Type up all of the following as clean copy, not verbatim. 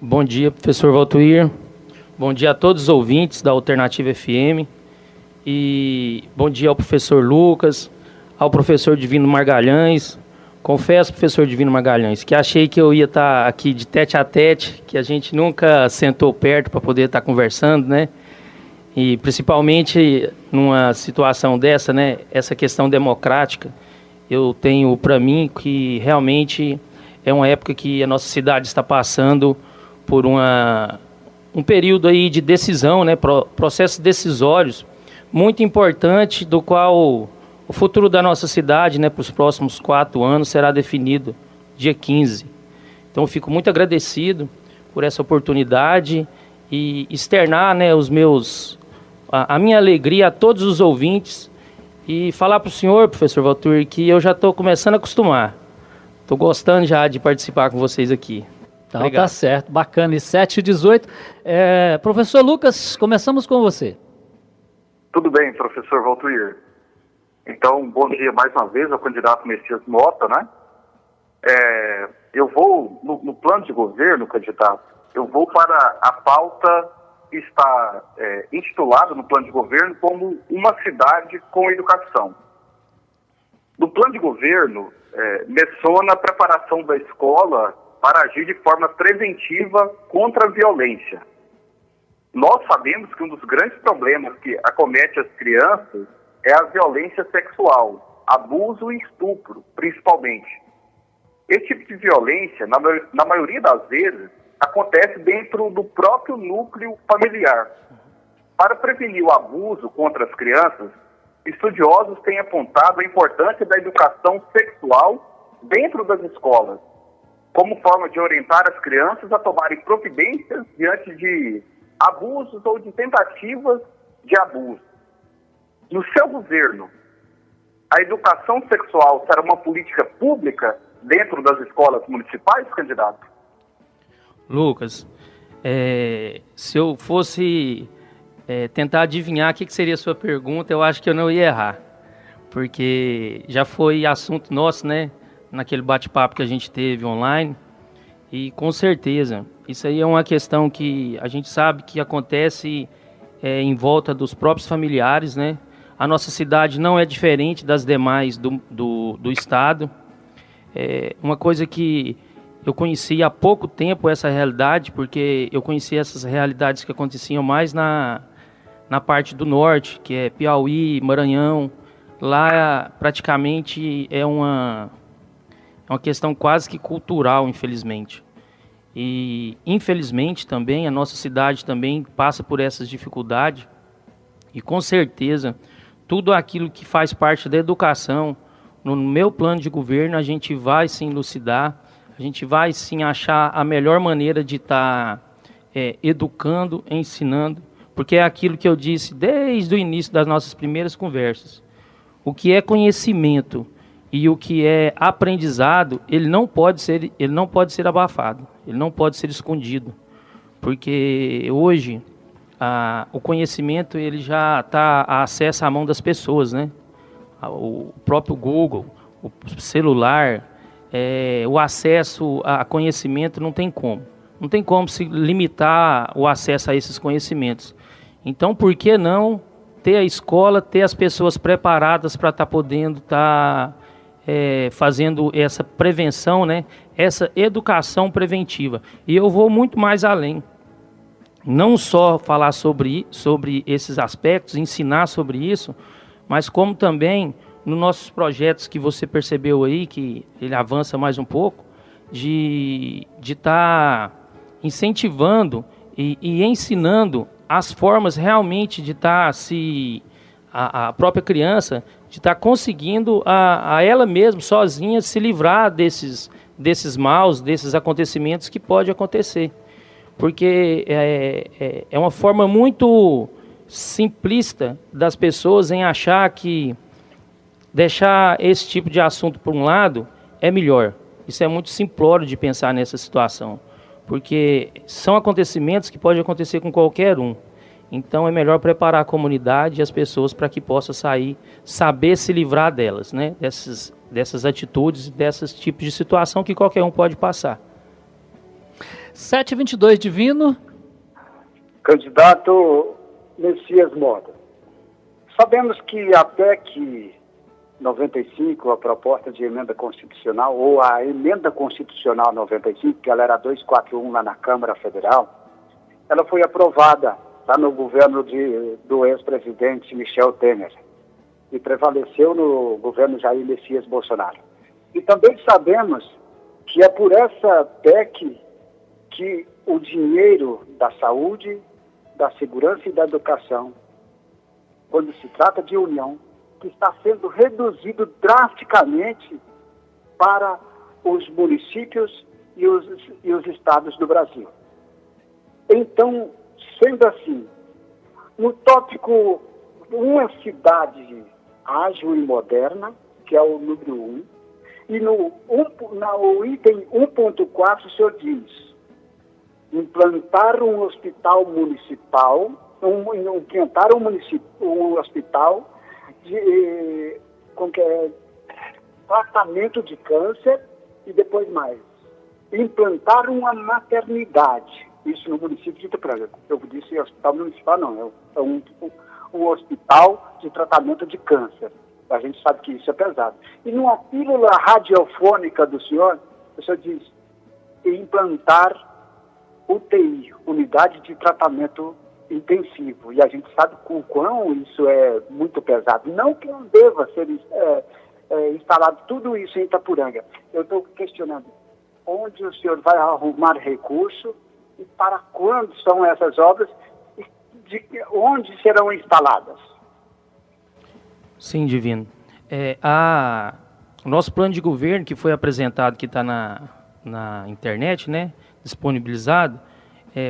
Bom dia, professor Valtuir. Bom dia a todos os ouvintes da Alternativa FM. E bom dia ao professor Lucas, ao professor Divino Magalhães. Confesso, professor Divino Magalhães, que achei que eu ia estar aqui de tete a tete, que a gente nunca sentou perto para poder estar conversando, né? E principalmente numa situação dessa, né? Essa questão democrática, eu tenho para mim que realmente é uma época que a nossa cidade está passando por um período aí de decisão, né? Processos decisórios muito importante, do qual o futuro da nossa cidade, né, para os próximos 4 anos, será definido dia 15. Então, eu fico muito agradecido por essa oportunidade e externar, né, a minha alegria a todos os ouvintes e falar para o senhor, professor Valtuir, que eu já estou começando a acostumar. Estou gostando já de participar com vocês aqui. Então, obrigado. tá certo, bacana. E 7h18. Professor Lucas, começamos com você. Tudo bem, professor Valtuir. Então, bom dia mais uma vez ao candidato Messias Mota, né? Eu vou, no plano de governo, candidato, eu vou para a pauta que está intitulada no plano de governo como uma cidade com educação. No plano de governo, menciona a preparação da escola para agir de forma preventiva contra a violência. Nós sabemos que um dos grandes problemas que acomete as crianças é a violência sexual, abuso e estupro, principalmente. Esse tipo de violência, na maioria das vezes, acontece dentro do próprio núcleo familiar. Para prevenir o abuso contra as crianças, estudiosos têm apontado a importância da educação sexual dentro das escolas, como forma de orientar as crianças a tomarem providências diante de abusos ou de tentativas de abuso. No seu governo, a educação sexual será uma política pública dentro das escolas municipais, candidato? Lucas, se eu fosse tentar adivinhar o que seria a sua pergunta, eu acho que eu não ia errar. Porque já foi assunto nosso, né? Naquele bate-papo que a gente teve online. E com certeza, isso aí é uma questão que a gente sabe que acontece em volta dos próprios familiares, né? A nossa cidade não é diferente das demais do estado. Uma coisa que eu conheci há pouco tempo essa realidade, porque eu conheci essas realidades que aconteciam mais na parte do norte, que é Piauí, Maranhão. Lá praticamente é uma questão quase que cultural, infelizmente. E infelizmente também a nossa cidade também passa por essas dificuldades. E com certeza tudo aquilo que faz parte da educação, no meu plano de governo, a gente vai sim elucidar, a gente vai sim achar a melhor maneira de estar educando, ensinando, porque é aquilo que eu disse desde o início das nossas primeiras conversas. O que é conhecimento e o que é aprendizado, ele não pode ser abafado, ele não pode ser escondido, porque hoje o conhecimento ele já está a acesso à mão das pessoas, né? O próprio Google, o celular, o acesso a conhecimento não tem como se limitar o acesso a esses conhecimentos. Então, por que não ter a escola, ter as pessoas preparadas para estar podendo estar fazendo essa prevenção, né? Essa educação preventiva. E eu vou muito mais além. Não só falar sobre esses aspectos, ensinar sobre isso, mas como também nos nossos projetos que você percebeu aí, que ele avança mais um pouco, de estar incentivando e ensinando as formas realmente de estar a própria criança, de estar conseguindo a ela mesma, sozinha, se livrar desses maus, desses acontecimentos que pode acontecer. Porque é uma forma muito simplista das pessoas em achar que deixar esse tipo de assunto por um lado é melhor. Isso é muito simplório de pensar nessa situação, porque são acontecimentos que podem acontecer com qualquer um. Então é melhor preparar a comunidade e as pessoas para que possa saber se livrar delas, né? Dessas atitudes, desses tipos de situação que qualquer um pode passar. 722, Divino. Candidato Messias Mota, sabemos que a PEC 95, a proposta de emenda constitucional, ou a emenda constitucional 95, que ela era 241 lá na Câmara Federal, ela foi aprovada lá no governo do ex-presidente Michel Temer e prevaleceu no governo Jair Messias Bolsonaro. E também sabemos que é por essa PEC que o dinheiro da saúde, da segurança e da educação, quando se trata de união, que está sendo reduzido drasticamente para os municípios e os estados do Brasil. Então, sendo assim, no tópico uma cidade ágil e moderna, que é o número 1, e no item 1.4 o senhor diz: implantar um hospital municipal, um hospital com tratamento de câncer e depois mais. Implantar uma maternidade, isso no município de Itaporanga. Eu disse hospital municipal, não, é um hospital de tratamento de câncer. A gente sabe que isso é pesado. E numa pílula radiofônica do senhor, o senhor diz implantar UTI, unidade de tratamento intensivo. E a gente sabe o quão isso é muito pesado. Não que não deva ser instalado tudo isso em Itaporanga. Eu estou questionando onde o senhor vai arrumar recurso e para quando são essas obras e onde serão instaladas. Sim, Divino. O nosso plano de governo, que foi apresentado, que está na internet, né, disponibilizado,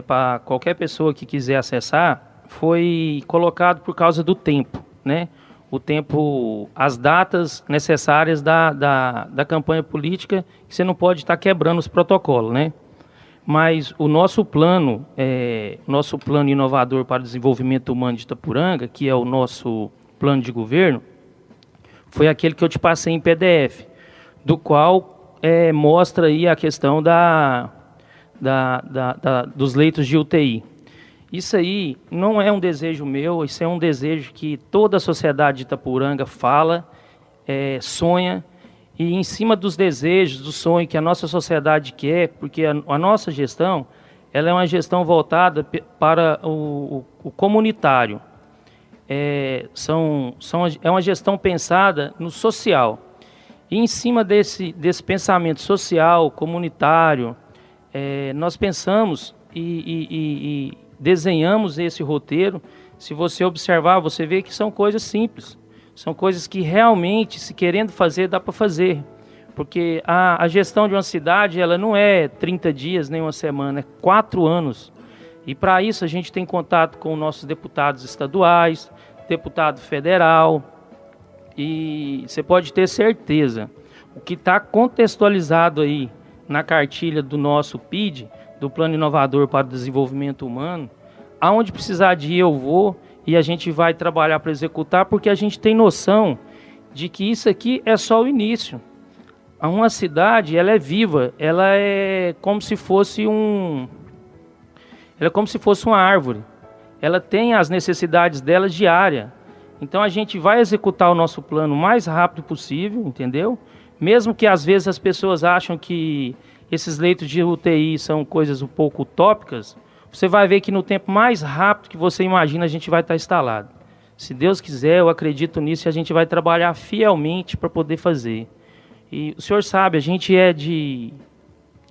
para qualquer pessoa que quiser acessar, foi colocado por causa do tempo, né? O tempo, as datas necessárias da campanha política, que você não pode estar quebrando os protocolos, né? Mas o nosso plano inovador para o desenvolvimento humano de Itaporanga, que é o nosso plano de governo, foi aquele que eu te passei em PDF, do qual mostra aí a questão dos leitos de UTI. Isso aí não é um desejo meu, isso é um desejo que toda a sociedade de Itaporanga fala, sonha, e em cima dos desejos, do sonho que a nossa sociedade quer, porque a nossa gestão, ela é uma gestão voltada para o comunitário. É uma gestão pensada no social. E em cima desse pensamento social, comunitário, nós pensamos e desenhamos esse roteiro. Se você observar, você vê que são coisas simples. São coisas que realmente, se querendo fazer, dá para fazer. Porque a gestão de uma cidade, ela não é 30 dias, nem uma semana, é 4 anos. E para isso a gente tem contato com nossos deputados estaduais, deputado federal. E você pode ter certeza, o que está contextualizado aí na cartilha do nosso PID, do Plano Inovador para o Desenvolvimento Humano, aonde precisar de ir eu vou, e a gente vai trabalhar para executar, porque a gente tem noção de que isso aqui é só o início. Uma cidade, ela é viva, ela é como se fosse uma árvore. Ela tem as necessidades dela diária. Então a gente vai executar o nosso plano o mais rápido possível, entendeu? Mesmo que às vezes as pessoas acham que esses leitos de UTI são coisas um pouco utópicas, você vai ver que no tempo mais rápido que você imagina a gente vai estar instalado. Se Deus quiser, eu acredito nisso, e a gente vai trabalhar fielmente para poder fazer. E o senhor sabe,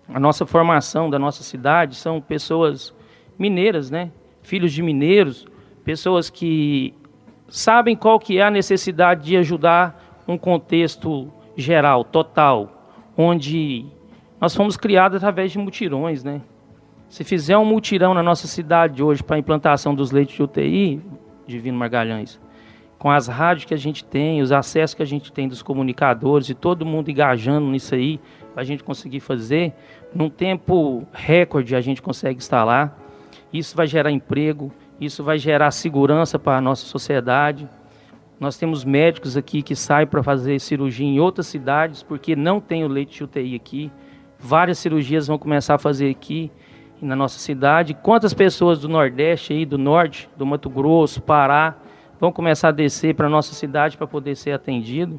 a nossa formação da nossa cidade são pessoas mineiras, né? Filhos de mineiros, pessoas que sabem qual que é a necessidade de ajudar um contexto geral, total, onde nós fomos criados através de mutirões, né? Se fizer um mutirão na nossa cidade hoje para a implantação dos leitos de UTI, Divino Margalhães, com as rádios que a gente tem, os acessos que a gente tem dos comunicadores e todo mundo engajando nisso aí, para a gente conseguir fazer, num tempo recorde a gente consegue instalar. Isso vai gerar emprego, isso vai gerar segurança para a nossa sociedade. Nós temos médicos aqui que saem para fazer cirurgia em outras cidades, porque não tem o leito de UTI aqui. Várias cirurgias vão começar a fazer aqui. na nossa cidade, quantas pessoas do Nordeste, aí, do Norte, do Mato Grosso, Pará, vão começar a descer para a nossa cidade para poder ser atendido.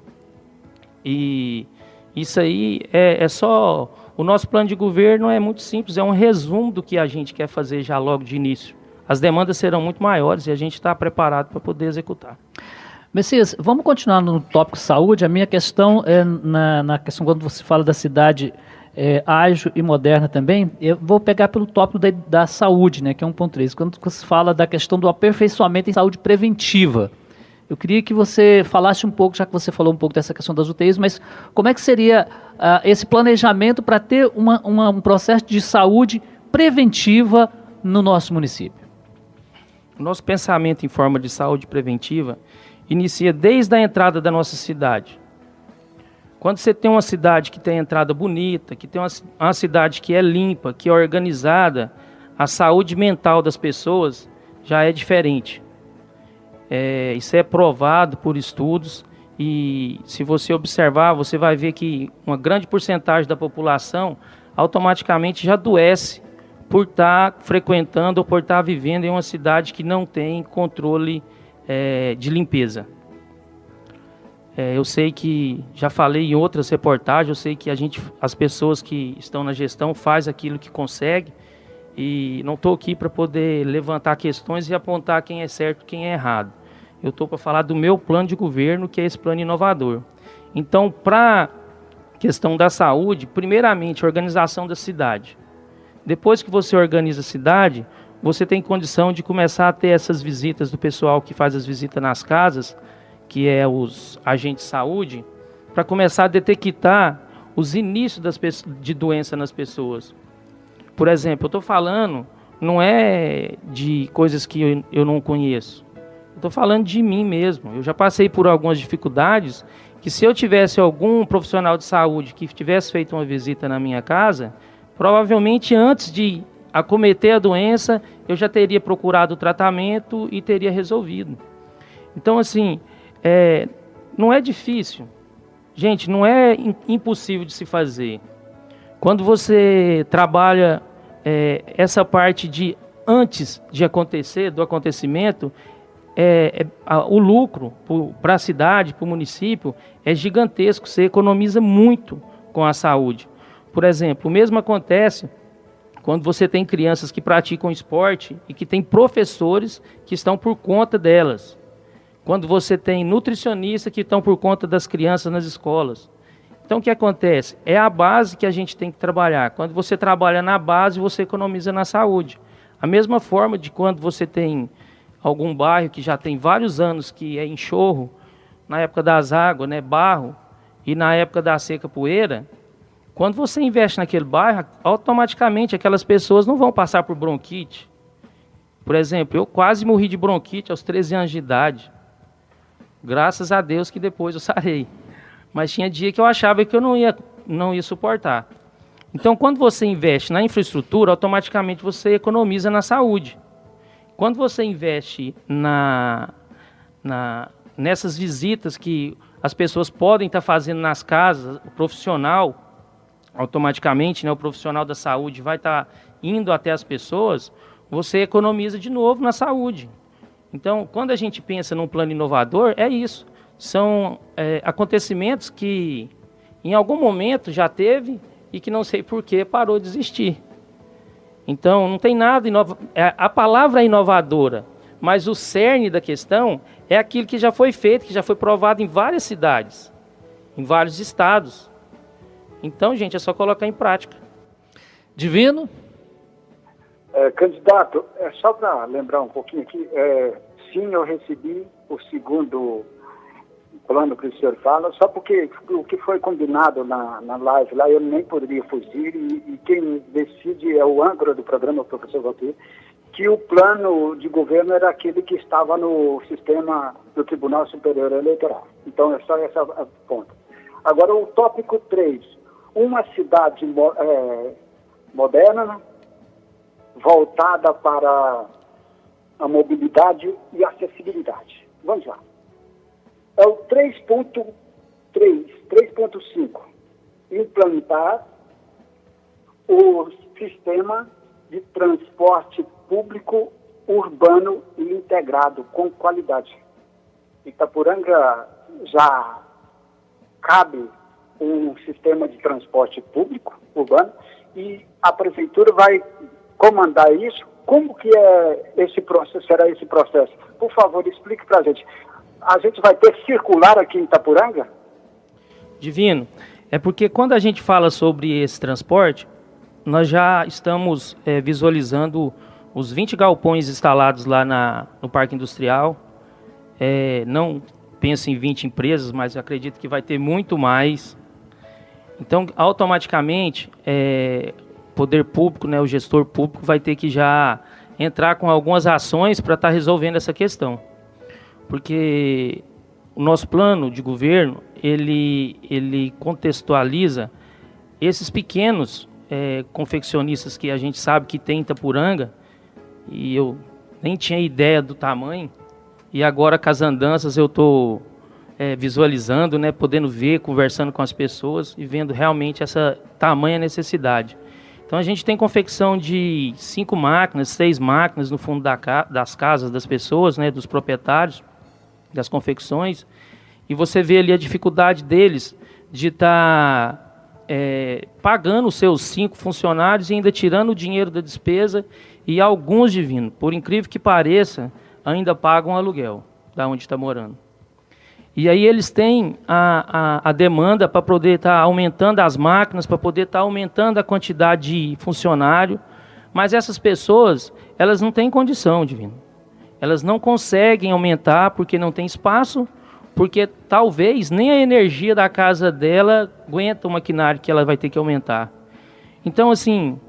E isso aí é só... O nosso plano de governo é muito simples, é um resumo do que a gente quer fazer já logo de início. As demandas serão muito maiores e a gente está preparado para poder executar. Messias, vamos continuar no tópico saúde. A minha questão é na questão quando você fala da cidade ágil e moderna também. Eu vou pegar pelo tópico da saúde, né, que é 1.3. Quando você fala da questão do aperfeiçoamento em saúde preventiva, eu queria que você falasse um pouco, já que você falou um pouco dessa questão das UTIs, mas como é que seria esse planejamento para ter um processo de saúde preventiva no nosso município? O nosso pensamento em forma de saúde preventiva inicia desde a entrada da nossa cidade. Quando você tem uma cidade que tem entrada bonita, que tem uma cidade que é limpa, que é organizada, a saúde mental das pessoas já é diferente. Isso é provado por estudos e se você observar, você vai ver que uma grande porcentagem da população automaticamente já adoece por estar frequentando ou por estar vivendo em uma cidade que não tem controle de limpeza. Eu sei que, já falei em outras reportagens, eu sei que as pessoas que estão na gestão fazem aquilo que consegue e não estou aqui para poder levantar questões e apontar quem é certo e quem é errado. Eu estou para falar do meu plano de governo, que é esse plano inovador. Então, para a questão da saúde, primeiramente, a organização da cidade. Depois que você organiza a cidade, você tem condição de começar a ter essas visitas do pessoal que faz as visitas nas casas, que é os agentes de saúde, para começar a detectar os inícios de doença nas pessoas. Por exemplo, eu estou falando, não é de coisas que eu não conheço. Estou falando de mim mesmo. Eu já passei por algumas dificuldades que se eu tivesse algum profissional de saúde que tivesse feito uma visita na minha casa, provavelmente antes de acometer a doença, eu já teria procurado o tratamento e teria resolvido. Então, assim, não é difícil. Gente, não é impossível de se fazer. Quando você trabalha essa parte de antes de acontecer, do acontecimento, o lucro para a cidade, para o município, é gigantesco. Você economiza muito com a saúde. Por exemplo, o mesmo acontece quando você tem crianças que praticam esporte e que tem professores que estão por conta delas. Quando você tem nutricionistas que estão por conta das crianças nas escolas. Então, o que acontece? É a base que a gente tem que trabalhar. Quando você trabalha na base, você economiza na saúde. A mesma forma de quando você tem algum bairro que já tem vários anos que é enxurro, na época das águas, né, barro, e na época da seca, poeira, quando você investe naquele bairro, automaticamente aquelas pessoas não vão passar por bronquite. Por exemplo, eu quase morri de bronquite aos 13 anos de idade. Graças a Deus que depois eu sarei. Mas tinha dia que eu achava que eu não ia suportar. Então, quando você investe na infraestrutura, automaticamente você economiza na saúde. Quando você investe nessas visitas que as pessoas podem estar fazendo nas casas, o profissional, automaticamente, né, o profissional da saúde vai estar indo até as pessoas, você economiza de novo na saúde. Então, quando a gente pensa num plano inovador, é isso. São acontecimentos que em algum momento já teve e que não sei por que parou de existir. Então, não tem nada inovador. A palavra é inovadora, mas o cerne da questão é aquilo que já foi feito, que já foi provado em várias cidades, em vários estados. Então, gente, é só colocar em prática. Divino? Candidato, só para lembrar um pouquinho aqui, sim, eu recebi o segundo plano que o senhor fala, só porque o que foi combinado na live lá, eu nem poderia fugir, e quem decide é o âncora do programa, o professor Valtir, que o plano de governo era aquele que estava no sistema do Tribunal Superior Eleitoral. Então, é só essa ponta. Agora, o tópico 3, uma cidade moderna, voltada para a mobilidade e acessibilidade. Vamos lá. É o 3.5, implantar o sistema de transporte público urbano e integrado com qualidade. Itaporanga já cabe um sistema de transporte público urbano e a prefeitura vai comandar isso. Como que será esse processo? Por favor, explique para a gente. A gente vai ter circular aqui em Itaporanga? Divino, é porque quando a gente fala sobre esse transporte, nós já estamos visualizando os 20 galpões instalados lá no Parque Industrial. Não penso em 20 empresas, mas acredito que vai ter muito mais. Então, automaticamente, o poder público, né, o gestor público, vai ter que já entrar com algumas ações para estar resolvendo essa questão. Porque o nosso plano de governo, ele contextualiza esses pequenos confeccionistas que a gente sabe que tem em Itaporanga, e eu nem tinha ideia do tamanho, e agora com as andanças eu estou visualizando, né, podendo ver, conversando com as pessoas e vendo realmente essa tamanha necessidade. Então a gente tem confecção de 5 máquinas, 6 máquinas no fundo das casas das pessoas, né, dos proprietários das confecções, e você vê ali a dificuldade deles de estar pagando os seus 5 funcionários e ainda tirando o dinheiro da despesa, e alguns, Divino, por incrível que pareça, ainda pagam aluguel da onde está morando. E aí eles têm a demanda para poder estar aumentando as máquinas, para poder estar aumentando a quantidade de funcionário, mas essas pessoas, elas não têm condição, Divino. Elas não conseguem aumentar porque não tem espaço, porque talvez nem a energia da casa dela aguenta o maquinário que ela vai ter que aumentar. Então, assim,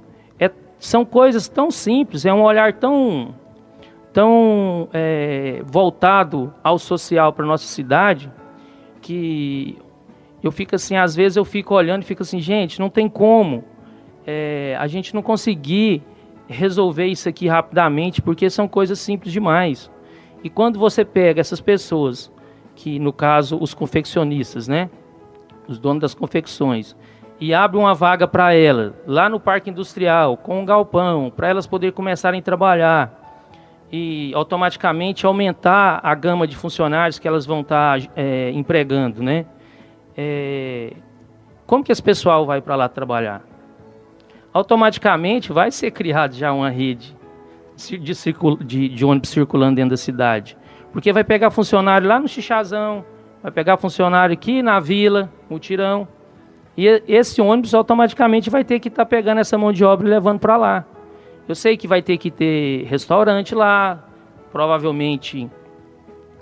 são coisas tão simples, é um olhar tão voltado ao social para a nossa cidade, que eu fico assim, às vezes eu fico olhando e fico assim, gente, não tem como a gente não conseguir resolver isso aqui rapidamente, porque são coisas simples demais. E quando você pega essas pessoas, que no caso os confeccionistas, né, os donos das confecções, e abre uma vaga para elas lá no Parque Industrial, com um galpão, para elas poderem começarem a trabalhar, e automaticamente aumentar a gama de funcionários que elas vão estar empregando, né? Como que esse pessoal vai para lá trabalhar? Automaticamente vai ser criado já uma rede de ônibus circulando dentro da cidade, porque vai pegar funcionário lá no Xixazão, vai pegar funcionário aqui na Vila, Mutirão, e esse ônibus automaticamente vai ter que estar pegando essa mão de obra e levando para lá. Eu sei que vai ter que ter restaurante lá, provavelmente,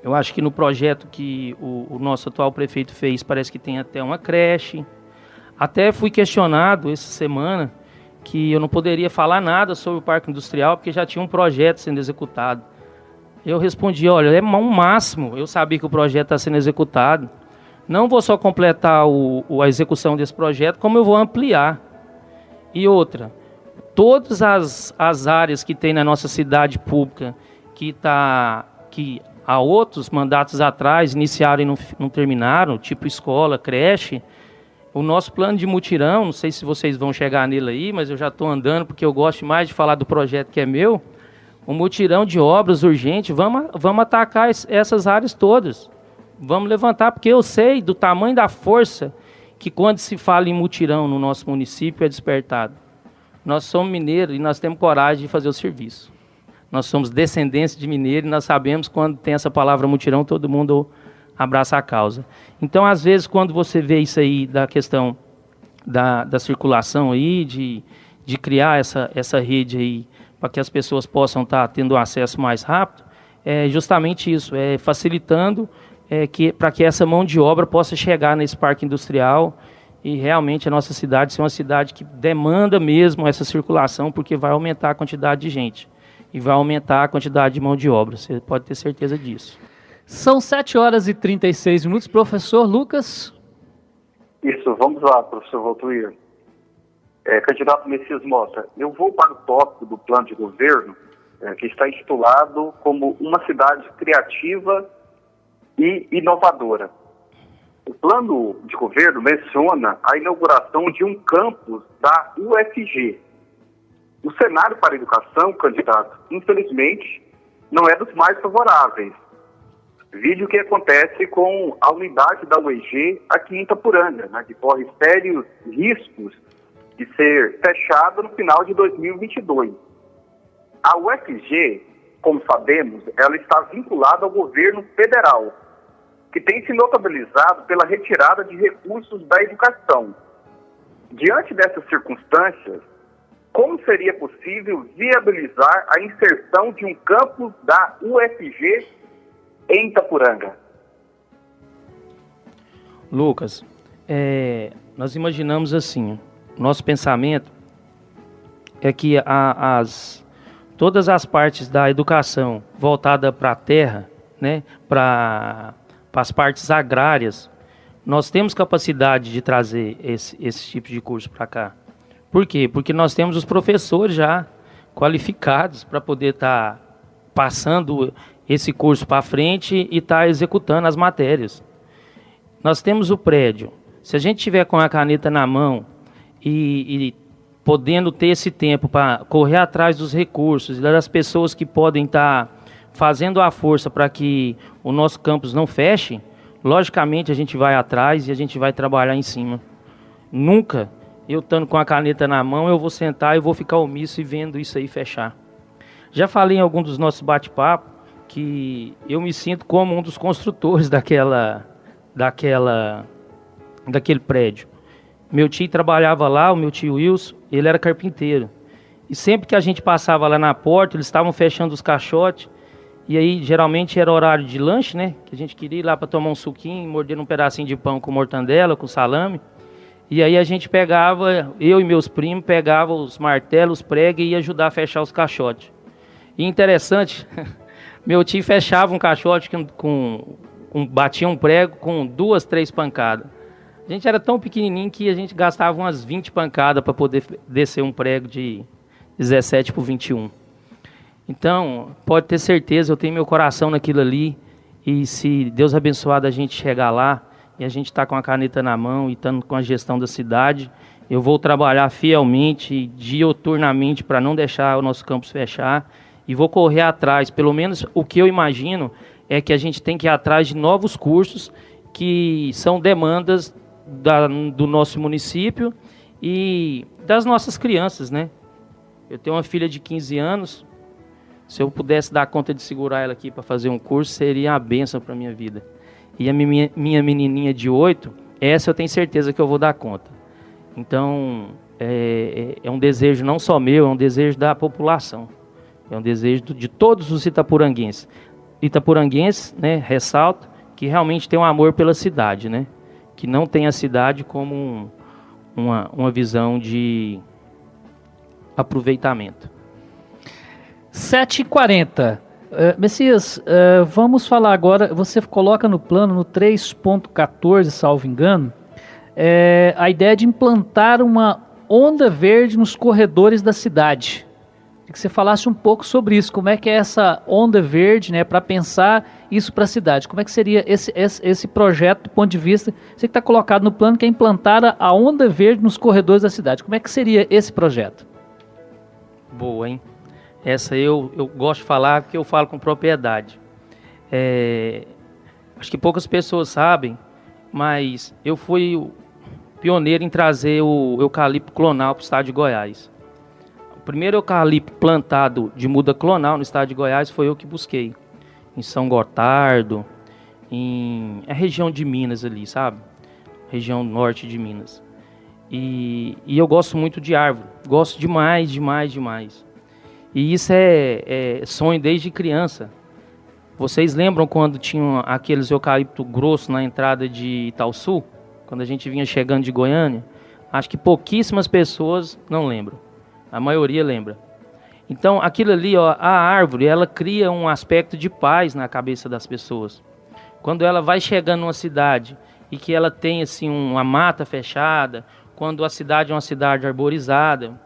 eu acho que no projeto que o nosso atual prefeito fez, parece que tem até uma creche. Até fui questionado essa semana que eu não poderia falar nada sobre o Parque Industrial, porque já tinha um projeto sendo executado. Eu respondi, olha, é um máximo eu sabia que o projeto está sendo executado. Não vou só completar a execução desse projeto, como eu vou ampliar. E outra, todas as áreas que tem na nossa cidade pública, que há outros mandatos atrás iniciaram e não terminaram, tipo escola, creche, o nosso plano de mutirão, não sei se vocês vão chegar nele aí, mas eu já estou andando porque eu gosto mais de falar do projeto que é meu. O mutirão de obras urgentes, vamos atacar essas áreas todas. Vamos levantar, porque eu sei do tamanho da força que quando se fala em mutirão no nosso município é despertado. Nós somos mineiros e nós temos coragem de fazer o serviço. Nós somos descendentes de mineiros e nós sabemos quando tem essa palavra mutirão, todo mundo abraça a causa. Então, às vezes, quando você vê isso aí da questão da circulação aí, de criar essa rede aí para que as pessoas possam estar tendo acesso mais rápido, é justamente isso, facilitando para que essa mão de obra possa chegar nesse parque industrial e realmente a nossa cidade ser uma cidade que demanda mesmo essa circulação, porque vai aumentar a quantidade de gente e vai aumentar a quantidade de mão de obra, você pode ter certeza disso. São 7h36, professor Lucas. Isso, vamos lá, professor Valtuir. Candidato Messias Mota, eu vou para o tópico do plano de governo, que está intitulado como uma cidade criativa e inovadora. O plano de governo menciona a inauguração de um campus da UFG. O cenário para a educação, candidato, infelizmente, não é dos mais favoráveis. Vide o que acontece com a unidade da UEG aqui em Itaporanga, né, que corre sérios riscos de ser fechada no final de 2022. A UFG, como sabemos, ela está vinculada ao governo federal, que tem se notabilizado pela retirada de recursos da educação. Diante dessas circunstâncias, como seria possível viabilizar a inserção de um campus da UFG em Itaporanga? Lucas, nós imaginamos assim, nosso pensamento é que todas as partes da educação voltada para a terra, né, para as partes agrárias, nós temos capacidade de trazer esse tipo de curso para cá. Por quê? Porque nós temos os professores já qualificados para poder estar passando esse curso para frente e estar executando as matérias. Nós temos o prédio. Se a gente tiver com a caneta na mão e podendo ter esse tempo para correr atrás dos recursos e das pessoas que podem estar fazendo a força para que o nosso campus não feche, logicamente a gente vai atrás e a gente vai trabalhar em cima. Nunca, eu estando com a caneta na mão, eu vou sentar e vou ficar omisso e vendo isso aí fechar. Já falei em algum dos nossos bate-papos que eu me sinto como um dos construtores daquele prédio. Meu tio trabalhava lá, o meu tio Wilson, ele era carpinteiro. E sempre que a gente passava lá na porta, eles estavam fechando os caixotes. E aí, geralmente, era horário de lanche, né? Que a gente queria ir lá para tomar um suquinho, morder um pedacinho de pão com mortandela, com salame. E aí a gente pegava, eu e meus primos, pegava os martelos, os pregos e ia ajudar a fechar os caixotes. E interessante, meu tio fechava um caixote batia um prego com 2, 3 pancadas. A gente era tão pequenininho que a gente gastava umas 20 pancadas para poder descer um prego de 17 por 21. Então, pode ter certeza, eu tenho meu coração naquilo ali. E se Deus abençoar a gente chegar lá, e a gente está com a caneta na mão e estando com a gestão da cidade, eu vou trabalhar fielmente, dioturnamente, para não deixar o nosso campus fechar. E vou correr atrás, pelo menos o que eu imagino é que a gente tem que ir atrás de novos cursos que são demandas do nosso município e das nossas crianças, né? Eu tenho uma filha de 15 anos, se eu pudesse dar conta de segurar ela aqui para fazer um curso, seria uma bênção para a minha vida. E a minha menininha de 8, essa eu tenho certeza que eu vou dar conta. Então, é um desejo não só meu, é um desejo da população. É um desejo de todos os itaporanguenses. Itaporanguenses, né, ressalto, que realmente tem um amor pela cidade, né? Que não tem a cidade como uma visão de aproveitamento. 7h40. Messias, vamos falar agora, você coloca no plano, no 3.14, salvo engano, a ideia de implantar uma onda verde nos corredores da cidade. Queria que você falasse um pouco sobre isso, como é que é essa onda verde, né, para pensar isso para a cidade. Como é que seria esse projeto do ponto de vista, você que está colocado no plano, que é implantar a onda verde nos corredores da cidade. Como é que seria esse projeto? Boa, hein? Essa eu gosto de falar porque eu falo com propriedade. Acho que poucas pessoas sabem, mas eu fui o pioneiro em trazer o eucalipto clonal para o estado de Goiás. O primeiro eucalipto plantado de muda clonal no estado de Goiás foi eu que busquei. Em São Gotardo, a região de Minas ali, sabe? Região norte de Minas. E eu gosto muito de árvore. Gosto demais, demais, demais. E isso é sonho desde criança. Vocês lembram quando tinham aqueles eucalipto grosso na entrada de Itaúsu? Quando a gente vinha chegando de Goiânia? Acho que pouquíssimas pessoas não lembram. A maioria lembra. Então, aquilo ali, ó, a árvore, ela cria um aspecto de paz na cabeça das pessoas. Quando ela vai chegando numa cidade e que ela tem assim, uma mata fechada, quando a cidade é uma cidade arborizada,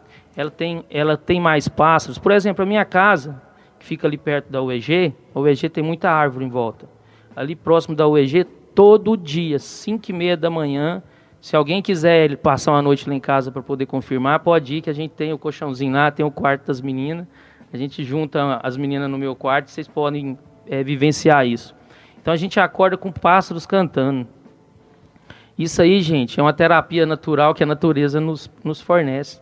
ela tem mais pássaros. Por exemplo, a minha casa, que fica ali perto da UEG, a UEG tem muita árvore em volta. Ali próximo da UEG, todo dia, 5h30 da manhã, Se alguém quiser ele passar uma noite lá em casa para poder confirmar, pode ir, que a gente tem o colchãozinho lá, tem o quarto das meninas. A gente junta as meninas no meu quarto e vocês podem vivenciar isso. Então a gente acorda com pássaros cantando. Isso aí, gente, é uma terapia natural que a natureza nos fornece.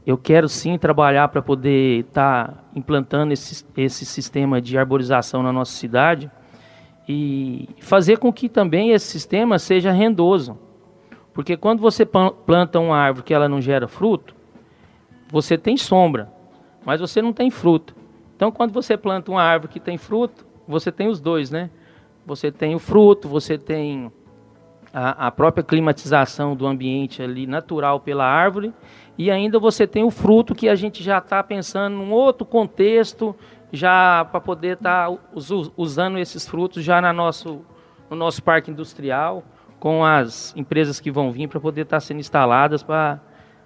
Eu quero sim trabalhar para poder estar implantando esse sistema de arborização na nossa cidade e fazer com que também esse sistema seja rendoso. Porque quando você planta uma árvore que ela não gera fruto, você tem sombra, mas você não tem fruto. Então, quando você planta uma árvore que tem fruto, você tem os dois, né? Você tem o fruto, você tem a própria climatização do ambiente ali natural pela árvore, e ainda você tem o fruto que a gente já está pensando num outro contexto, já para poder estar usando esses frutos já no nosso parque industrial, com as empresas que vão vir para poder estar sendo instaladas para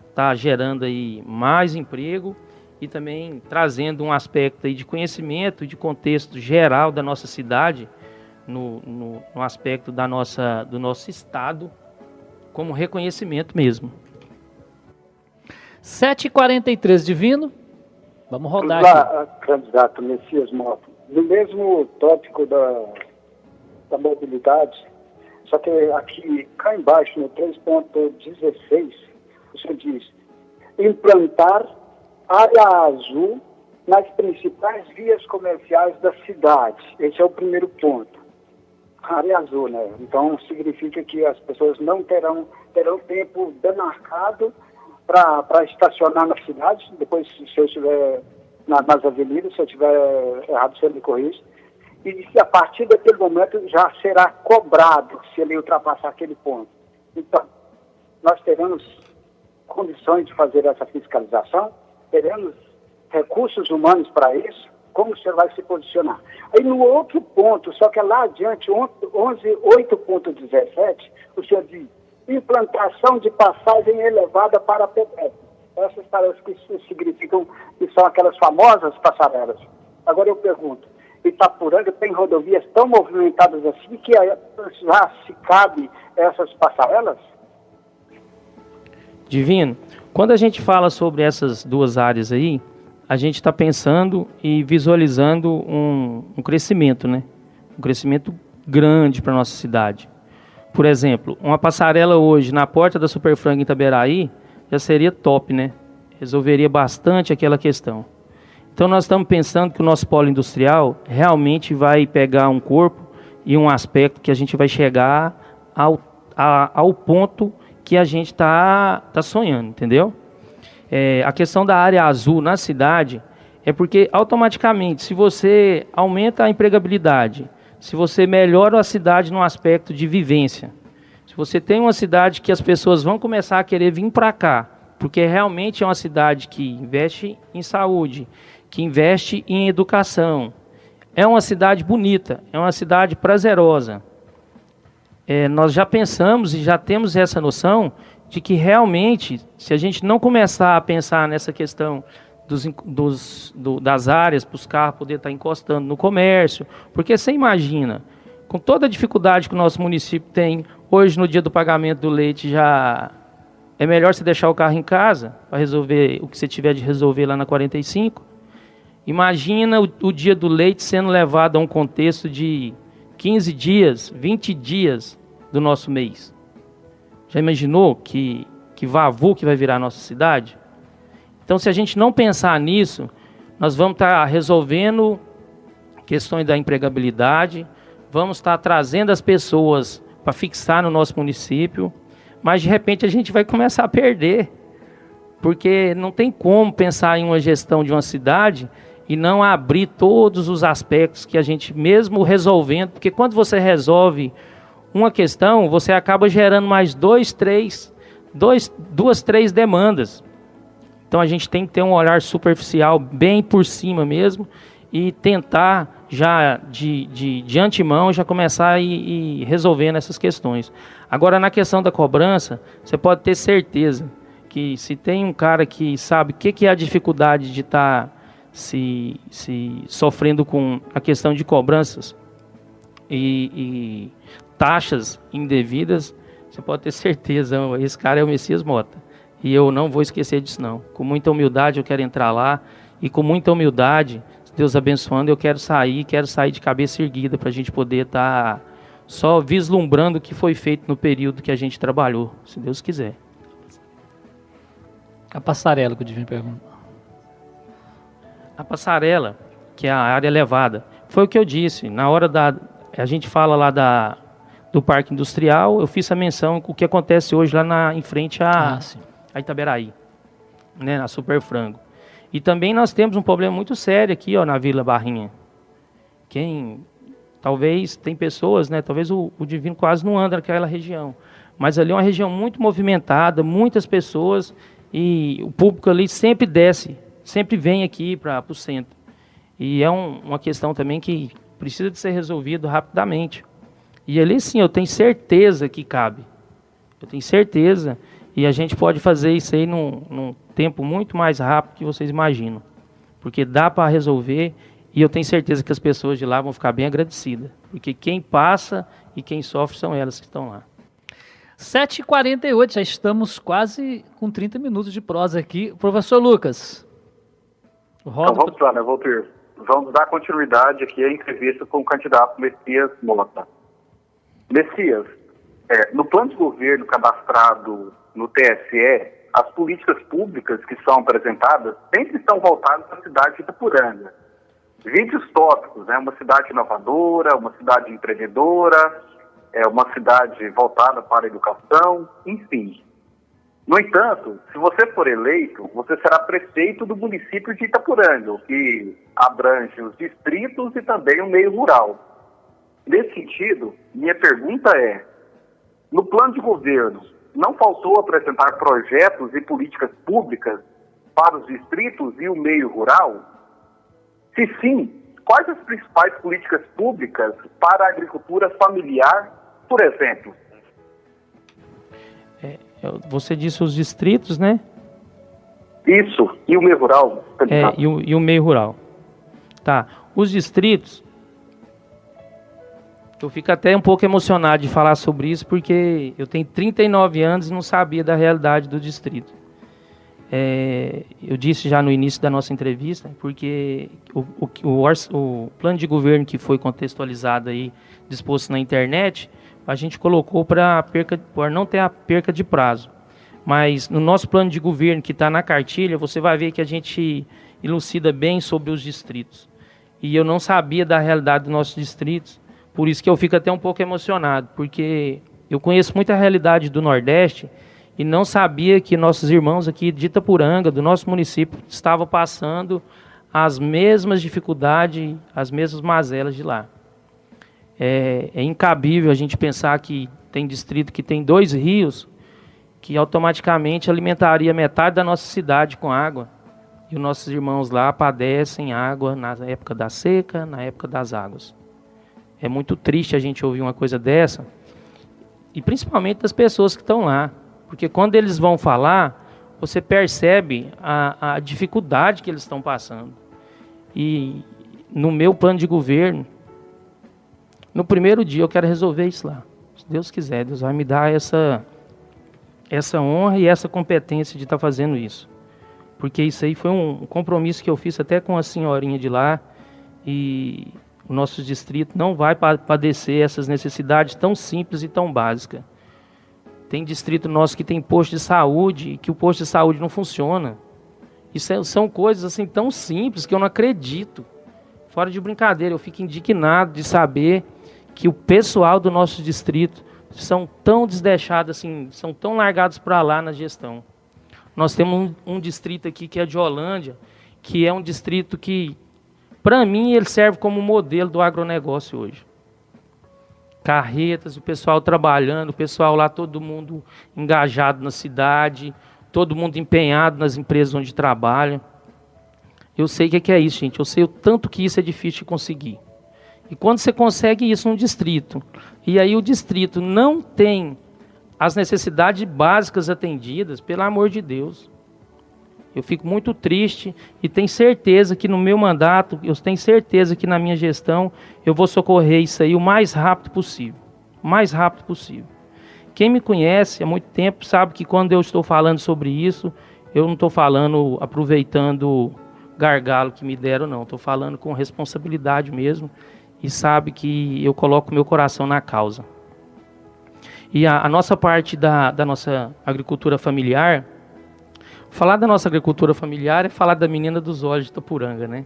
estar gerando aí mais emprego e também trazendo um aspecto aí de conhecimento e de contexto geral da nossa cidade, no aspecto do nosso estado, como reconhecimento mesmo. 7h43, Divino. Vamos rodar aqui. Candidato Messias Mota, no mesmo tópico da mobilidade, só que aqui, cá embaixo, no 3.16, o senhor diz: implantar área azul nas principais vias comerciais da cidade. Esse é o primeiro ponto. Área azul, né? Então, significa que as pessoas não terão tempo demarcado para estacionar na cidade. Depois, se eu estiver nas avenidas, se eu estiver errado, você me corrige. E a partir daquele momento já será cobrado se ele ultrapassar aquele ponto. Então, nós teremos condições de fazer essa fiscalização, teremos recursos humanos para isso. Como o senhor vai se posicionar? Aí no outro ponto, só que é lá adiante, 8.17, o senhor diz: implantação de passagem elevada para pedestres. Essas parece que significam que são aquelas famosas passarelas. Agora eu pergunto: Itapuranga tem rodovias tão movimentadas assim que já se cabe essas passarelas? Divino, quando a gente fala sobre essas duas áreas aí, a gente está pensando e visualizando um crescimento, né? Um crescimento grande para a nossa cidade. Por exemplo, uma passarela hoje na porta da Superfranga em Itaberaí já seria top, né? Resolveria bastante aquela questão. Então nós estamos pensando que o nosso polo industrial realmente vai pegar um corpo e um aspecto que a gente vai chegar ao ponto que a gente está sonhando, entendeu? A questão da área azul na cidade é porque automaticamente, se você aumenta a empregabilidade, se você melhora a cidade no aspecto de vivência, se você tem uma cidade que as pessoas vão começar a querer vir para cá, porque realmente é uma cidade que investe em saúde, que investe em educação, é uma cidade bonita, é uma cidade prazerosa. Nós já pensamos e já temos essa noção de que realmente, se a gente não começar a pensar nessa questão das áreas para os carros poderem estar encostando no comércio, porque você imagina, com toda a dificuldade que o nosso município tem, hoje no dia do pagamento do leite já é melhor você deixar o carro em casa para resolver o que você tiver de resolver lá na 45. Imagina o dia do leite sendo levado a um contexto de 15 dias, 20 dias do nosso mês. Já imaginou que vavu que vai virar a nossa cidade? Então, se a gente não pensar nisso, nós vamos estar resolvendo questões da empregabilidade, vamos estar trazendo as pessoas para fixar no nosso município, mas de repente a gente vai começar a perder, porque não tem como pensar em uma gestão de uma cidade e não abrir todos os aspectos que a gente mesmo resolvendo, porque quando você resolve uma questão, você acaba gerando mais duas, três demandas. Então a gente tem que ter um olhar superficial, bem por cima mesmo, e tentar já de antemão já começar a ir resolvendo essas questões. Agora, na questão da cobrança, você pode ter certeza que se tem um cara que sabe o que é a dificuldade de estar se sofrendo com a questão de cobranças e taxas indevidas, você pode ter certeza, esse cara é o Messias Mota. E eu não vou esquecer disso, não. Com muita humildade eu quero entrar lá, e com muita humildade, Deus abençoando, eu quero sair de cabeça erguida, para a gente poder estar só vislumbrando o que foi feito no período que a gente trabalhou, se Deus quiser. A passarela que o Divino pergunta. A passarela, que é a área elevada, foi o que eu disse. Na hora a gente fala lá do Parque Industrial, eu fiz a menção o que acontece hoje lá em frente a Itaberaí, né, na Super Frango. E também nós temos um problema muito sério aqui, ó, na Vila Barrinha. Talvez tem pessoas, né, talvez o Divino quase não anda naquela região, mas ali é uma região muito movimentada, muitas pessoas, e o público ali sempre desce, sempre vem aqui para o centro. E é uma questão também que precisa de ser resolvido rapidamente. E ali sim, eu tenho certeza que cabe. Eu tenho certeza. E a gente pode fazer isso aí num tempo muito mais rápido que vocês imaginam. Porque dá para resolver e eu tenho certeza que as pessoas de lá vão ficar bem agradecidas. Porque quem passa e quem sofre são elas que estão lá. 7h48, já estamos quase com 30 minutos de prosa aqui. Professor Lucas. Então vamos lá, né, Walter? Vamos dar continuidade aqui à entrevista com o candidato Messias Mota. Messias, no plano de governo cadastrado no TSE, as políticas públicas que são apresentadas sempre estão voltadas para a cidade de Itaporanga. Vídeos tópicos, né? Uma cidade inovadora, uma cidade empreendedora, uma cidade voltada para a educação, enfim. No entanto, se você for eleito, você será prefeito do município de Itaporanga, o que abrange os distritos e também o meio rural. Nesse sentido, minha pergunta é, no plano de governo, não faltou apresentar projetos e políticas públicas para os distritos e o meio rural? Se sim, quais as principais políticas públicas para a agricultura familiar, por exemplo? Você disse os distritos, né? Isso, e o meio rural? E o meio rural. Tá, os distritos, eu fico até um pouco emocionado de falar sobre isso, porque eu tenho 39 anos e não sabia da realidade do distrito. Eu disse já no início da nossa entrevista, porque o plano de governo que foi contextualizado aí, disposto na internet, a gente colocou para não ter a perca de prazo. Mas no nosso plano de governo que está na cartilha, você vai ver que a gente elucida bem sobre os distritos. E eu não sabia da realidade dos nossos distritos, por isso que eu fico até um pouco emocionado, porque eu conheço muita realidade do Nordeste e não sabia que nossos irmãos aqui de Itaporanga, do nosso município, estavam passando as mesmas dificuldades, as mesmas mazelas de lá. É incabível a gente pensar que tem distrito que tem 2 rios que automaticamente alimentaria metade da nossa cidade com água. E os nossos irmãos lá padecem água na época da seca, na época das águas. É muito triste a gente ouvir uma coisa dessa, e principalmente das pessoas que estão lá. Porque quando eles vão falar, você percebe a dificuldade que eles estão passando. E no meu plano de governo, no primeiro dia eu quero resolver isso lá. Se Deus quiser, Deus vai me dar essa honra e essa competência de estar fazendo isso. Porque isso aí foi um compromisso que eu fiz até com a senhorinha de lá, e o nosso distrito não vai padecer essas necessidades tão simples e tão básicas. Tem distrito nosso que tem posto de saúde, que o posto de saúde não funciona. Isso são coisas assim tão simples que eu não acredito. Fora de brincadeira, eu fico indignado de saber que o pessoal do nosso distrito são tão desleixados, assim, são tão largados para lá na gestão. Nós temos um distrito aqui que é de Holândia, que é um distrito que, para mim, ele serve como modelo do agronegócio hoje. Carretas, o pessoal trabalhando, o pessoal lá, todo mundo engajado na cidade, todo mundo empenhado nas empresas onde trabalha. Eu sei o que é isso, gente. Eu sei o tanto que isso é difícil de conseguir. E quando você consegue isso num distrito, e aí o distrito não tem as necessidades básicas atendidas, pelo amor de Deus, eu fico muito triste e tenho certeza que no meu mandato, eu tenho certeza que na minha gestão, eu vou socorrer isso aí o mais rápido possível. o mais rápido possível. Quem me conhece há muito tempo sabe que quando eu estou falando sobre isso, eu não estou falando aproveitando gargalo que me deram, não. Estou falando com responsabilidade mesmo e sabe que eu coloco meu coração na causa. E a nossa parte da nossa agricultura familiar, falar da nossa agricultura familiar é falar da menina dos olhos de Itapuranga, né?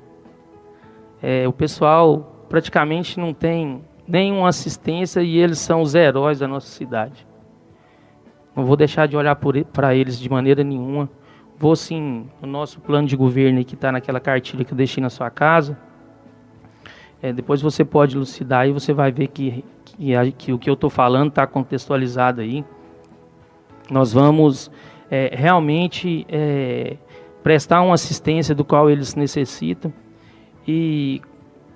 O pessoal praticamente não tem nenhuma assistência e eles são os heróis da nossa cidade. Não vou deixar de olhar para eles de maneira nenhuma. Vou sim, no nosso plano de governo que está naquela cartilha que eu deixei na sua casa. Depois você pode elucidar e você vai ver que o que eu estou falando está contextualizado aí. Nós vamos realmente prestar uma assistência do qual eles necessitam. E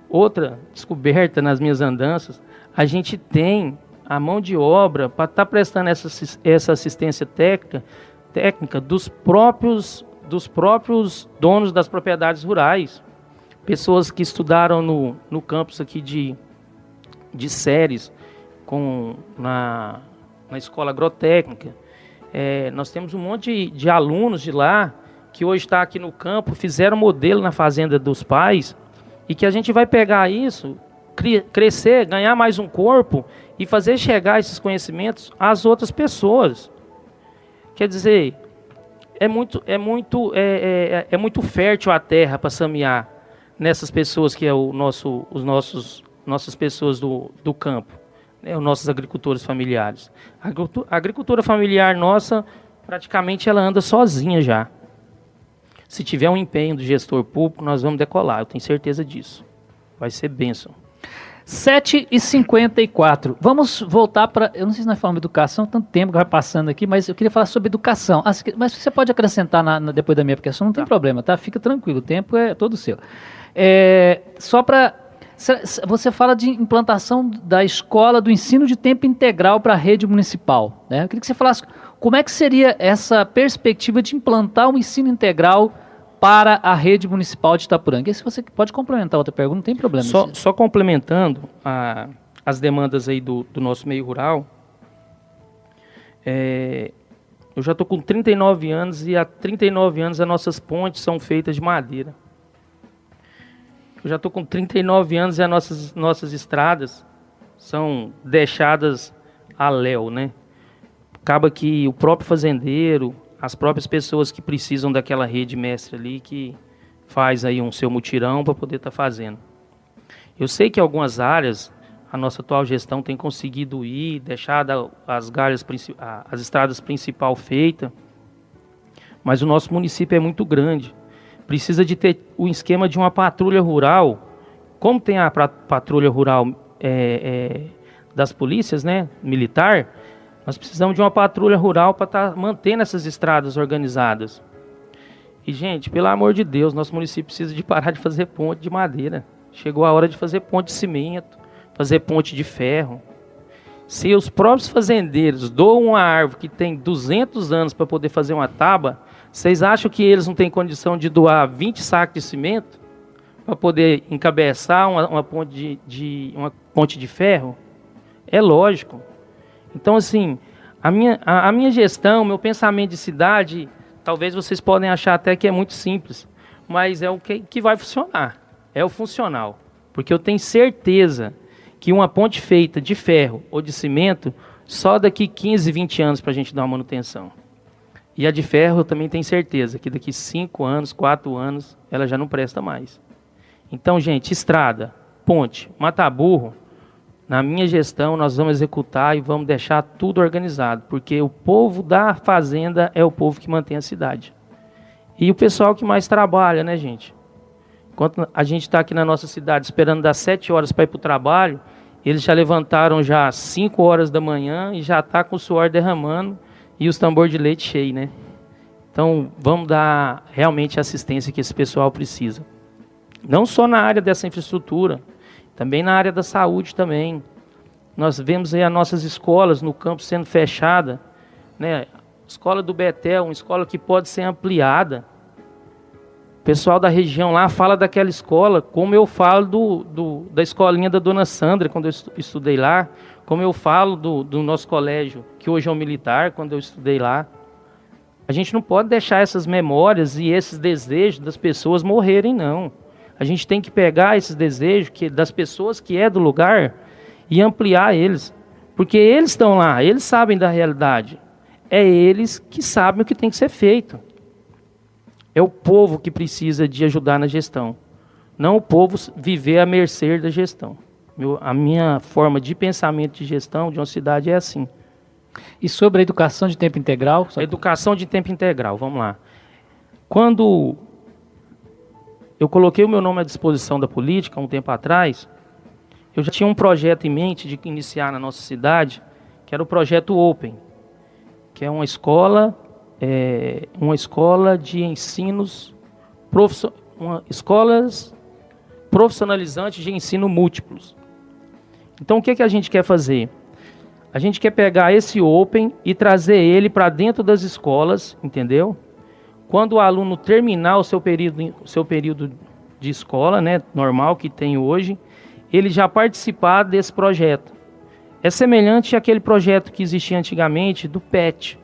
outra descoberta nas minhas andanças, a gente tem a mão de obra para estar prestando essa assistência técnica dos próprios donos das propriedades rurais. Pessoas que estudaram no campus aqui de Ceres, na escola agrotécnica. Nós temos um monte de alunos de lá que hoje está aqui no campo, fizeram modelo na fazenda dos pais e que a gente vai pegar isso, crescer, ganhar mais um corpo e fazer chegar esses conhecimentos às outras pessoas. Quer dizer, é muito fértil a terra para semear nessas pessoas que é nossas pessoas do campo, né, os nossos agricultores familiares. A agricultura familiar nossa, praticamente ela anda sozinha já. Se tiver um empenho do gestor público, nós vamos decolar, eu tenho certeza disso. Vai ser bênção. 7h54. Vamos voltar para... Eu não sei se nós falamos de educação, tanto tempo que vai passando aqui, mas eu queria falar sobre educação. Mas você pode acrescentar depois da minha aplicação, não tem problema, tá? Fica tranquilo, o tempo é todo seu. Só para... Você fala de implantação da escola do ensino de tempo integral para a rede municipal, né? Eu queria que você falasse como é que seria essa perspectiva de implantar um ensino integral para a rede municipal de Itapuranga. E se você pode complementar outra pergunta, não tem problema. Só complementando as demandas aí do nosso meio rural, eu já estou com 39 anos e há 39 anos as nossas pontes são feitas de madeira. Eu já estou com 39 anos e as nossas estradas são deixadas a léu, né? Acaba que o próprio fazendeiro, as próprias pessoas que precisam daquela rede mestre ali, que faz aí um seu mutirão para poder estar fazendo. Eu sei que algumas áreas, a nossa atual gestão tem conseguido deixar as estradas principal feita, mas o nosso município é muito grande. Precisa de ter o esquema de uma patrulha rural. Como tem a patrulha rural das polícias, né, militar, nós precisamos de uma patrulha rural para estar mantendo essas estradas organizadas. E, gente, pelo amor de Deus, nosso município precisa de parar de fazer ponte de madeira. Chegou a hora de fazer ponte de cimento, fazer ponte de ferro. Se os próprios fazendeiros doam uma árvore que tem 200 anos para poder fazer uma tábua, vocês acham que eles não têm condição de doar 20 sacos de cimento para poder encabeçar uma ponte de ferro? É lógico. Então, assim, a minha gestão, meu pensamento de cidade, talvez vocês podem achar até que é muito simples, mas é o que vai funcionar, é o funcional. Porque eu tenho certeza que uma ponte feita de ferro ou de cimento, só daqui 15, 20 anos para a gente dar uma manutenção. E a de ferro eu também tenho certeza que daqui 5 anos, 4 anos, ela já não presta mais. Então, gente, estrada, ponte, mata-burro, na minha gestão nós vamos executar e vamos deixar tudo organizado, porque o povo da fazenda é o povo que mantém a cidade. E o pessoal que mais trabalha, né, gente? Enquanto a gente está aqui na nossa cidade esperando das 7 horas para ir para o trabalho, eles já levantaram já às 5 horas da manhã e já está com o suor derramando e os tambores de leite cheios, né? Então, vamos dar realmente a assistência que esse pessoal precisa. Não só na área dessa infraestrutura, também na área da saúde também. Nós vemos aí as nossas escolas no campo sendo fechada, né? Escola do Betel, uma escola que pode ser ampliada. O pessoal da região lá fala daquela escola, como eu falo da escolinha da Dona Sandra, quando eu estudei lá, Como eu falo do nosso colégio, que hoje é um militar, quando eu estudei lá, a gente não pode deixar essas memórias e esses desejos das pessoas morrerem, não. A gente tem que pegar esses desejos das pessoas que é do lugar e ampliar eles. Porque eles estão lá, eles sabem da realidade. É eles que sabem o que tem que ser feito. É o povo que precisa de ajudar na gestão. Não o povo viver à mercê da gestão. A minha forma de pensamento de gestão de uma cidade é assim. E sobre a educação de tempo integral? A educação de tempo integral, vamos lá. Quando eu coloquei o meu nome à disposição da política, um tempo atrás, eu já tinha um projeto em mente de iniciar na nossa cidade, que era o projeto Open, que é uma escola de ensinos, escolas profissionalizantes de ensino múltiplos. Então, o que a gente quer fazer? A gente quer pegar esse Open e trazer ele para dentro das escolas, entendeu? Quando o aluno terminar o seu período de escola, né, normal que tem hoje, ele já participar desse projeto. É semelhante àquele projeto que existia antigamente do PET.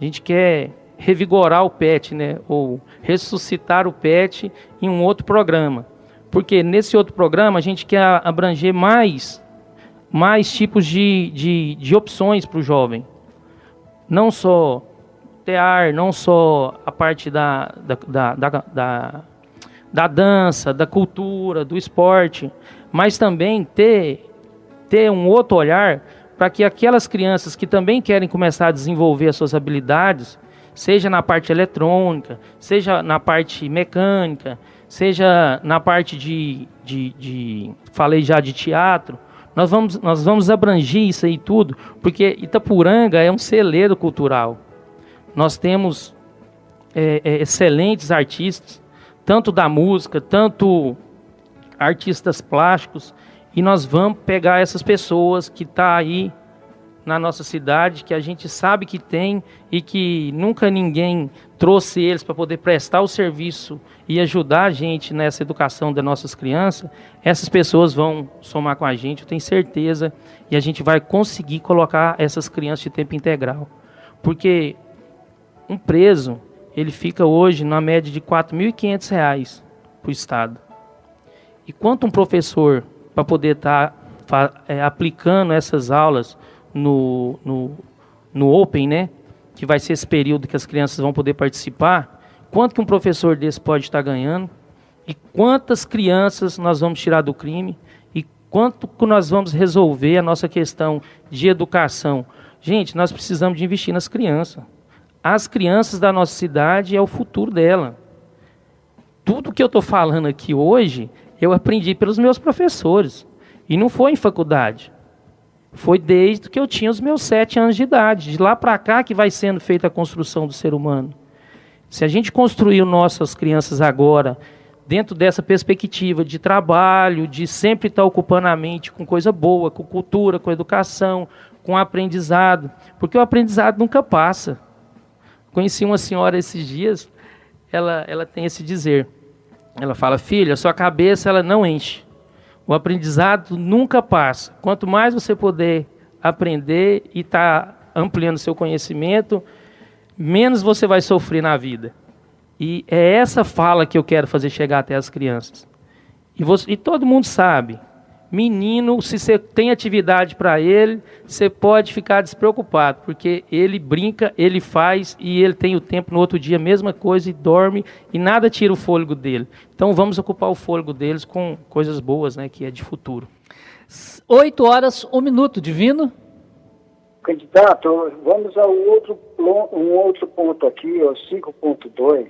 A gente quer revigorar o PET, né, ou ressuscitar o PET em um outro programa. Porque nesse outro programa a gente quer abranger mais tipos de opções para o jovem. Não só tear, não só a parte da dança, da cultura, do esporte, mas também ter um outro olhar para que aquelas crianças que também querem começar a desenvolver as suas habilidades, seja na parte eletrônica, seja na parte mecânica, seja na parte falei já de teatro, nós vamos abranger isso aí tudo, porque Itapuranga é um celeiro cultural. Nós temos excelentes artistas, tanto da música, tanto artistas plásticos, e nós vamos pegar essas pessoas que estão aí na nossa cidade, que a gente sabe que tem e que nunca ninguém trouxe eles para poder prestar o serviço e ajudar a gente nessa educação das nossas crianças. Essas pessoas vão somar com a gente, eu tenho certeza, e a gente vai conseguir colocar essas crianças de tempo integral. Porque um preso, ele fica hoje na média de R$ 4.500 para o Estado. E quanto um professor, para poder estar aplicando essas aulas no Open, né, que vai ser esse período que as crianças vão poder participar, quanto que um professor desse pode estar ganhando, e quantas crianças nós vamos tirar do crime, e quanto que nós vamos resolver a nossa questão de educação. Gente, nós precisamos de investir nas crianças. As crianças da nossa cidade é o futuro dela. Tudo que eu estou falando aqui hoje, eu aprendi pelos meus professores. E não foi em faculdade. Foi desde que eu tinha os meus 7 anos de idade. De lá para cá que vai sendo feita a construção do ser humano. Se a gente construir nossas crianças agora, dentro dessa perspectiva de trabalho, de sempre estar ocupando a mente com coisa boa, com cultura, com educação, com aprendizado, porque o aprendizado nunca passa. Conheci uma senhora esses dias, ela tem esse dizer. Ela fala: filha, a sua cabeça ela não enche. O aprendizado nunca passa. Quanto mais você puder aprender e estar ampliando seu conhecimento, menos você vai sofrer na vida. E é essa fala que eu quero fazer chegar até as crianças. E todo mundo sabe, menino, se você tem atividade para ele, você pode ficar despreocupado, porque ele brinca, ele faz e ele tem o tempo no outro dia, mesma coisa, e dorme, e nada tira o fôlego dele. Então vamos ocupar o fôlego deles com coisas boas, né, que é de futuro. 8 horas, 1 minuto, Divino. Candidato, vamos a um outro ponto aqui, o 5.2,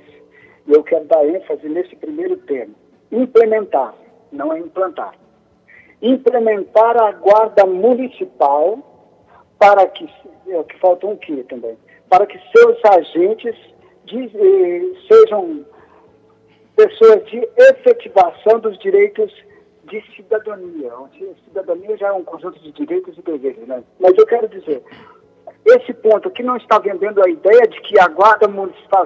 e eu quero dar ênfase nesse primeiro termo. Implementar, não é implantar. Implementar a guarda municipal para que falta um quê também, para que seus agentes sejam pessoas de efetivação dos direitos de cidadania. Cidadania já é um conjunto de direitos e deveres, né? Mas eu quero dizer, esse ponto aqui não está vendendo a ideia de que a guarda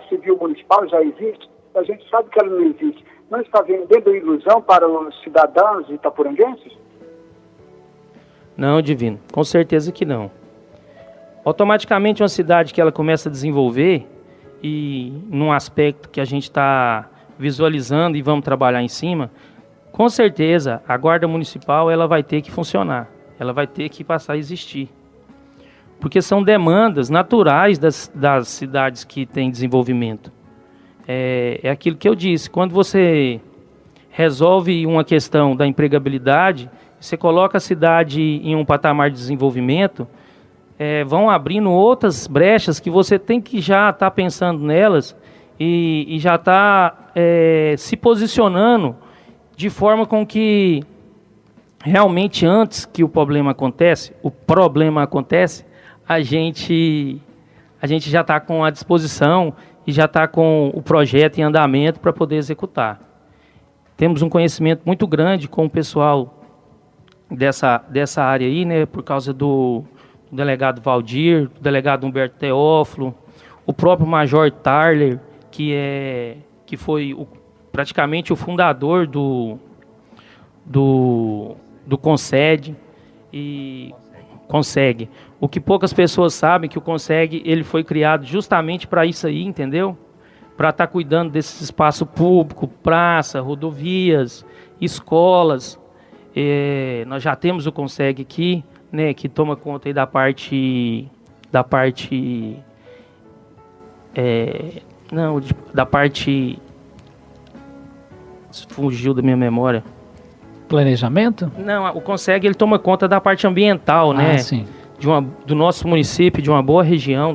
civil municipal já existe, a gente sabe que ela não existe. Não está vendendo ilusão para os cidadãos itapuranguenses? Não, Divino, com certeza que não. Automaticamente uma cidade que ela começa a desenvolver, e num aspecto que a gente está visualizando e vamos trabalhar em cima, com certeza a guarda municipal ela vai ter que funcionar, ela vai ter que passar a existir. Porque são demandas naturais das cidades que têm desenvolvimento. É aquilo que eu disse, quando você resolve uma questão da empregabilidade, você coloca a cidade em um patamar de desenvolvimento, vão abrindo outras brechas que você tem que já estar pensando nelas e já está se posicionando de forma com que realmente antes que o problema acontece, a gente já está com a disposição e já está com o projeto em andamento para poder executar. Temos um conhecimento muito grande com o pessoal dessa área aí, né, por causa do delegado Valdir, do delegado Humberto Teófilo, o próprio Major Tarler, que foi praticamente o fundador do CONSEG e consegue. O que poucas pessoas sabem que o CONSEG ele foi criado justamente para isso aí, entendeu? Para estar cuidando desse espaço público, praça, rodovias, escolas. Nós já temos o CONSEG aqui, né, que toma conta aí da parte fugiu da minha memória. Planejamento? Não, o CONSEG ele toma conta da parte ambiental, né? Sim. Do nosso município, de uma boa região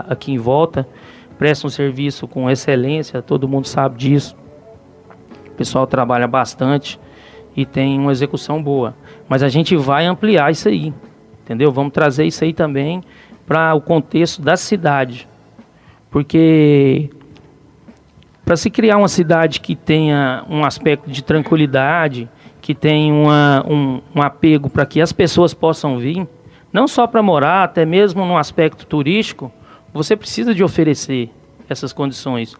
aqui em volta, presta um serviço com excelência, todo mundo sabe disso. O pessoal trabalha bastante e tem uma execução boa. Mas a gente vai ampliar isso aí, entendeu? Vamos trazer isso aí também para o contexto da cidade. Porque para se criar uma cidade que tenha um aspecto de tranquilidade, que tenha um apego para que as pessoas possam vir, não só para morar, até mesmo no aspecto turístico, você precisa de oferecer essas condições.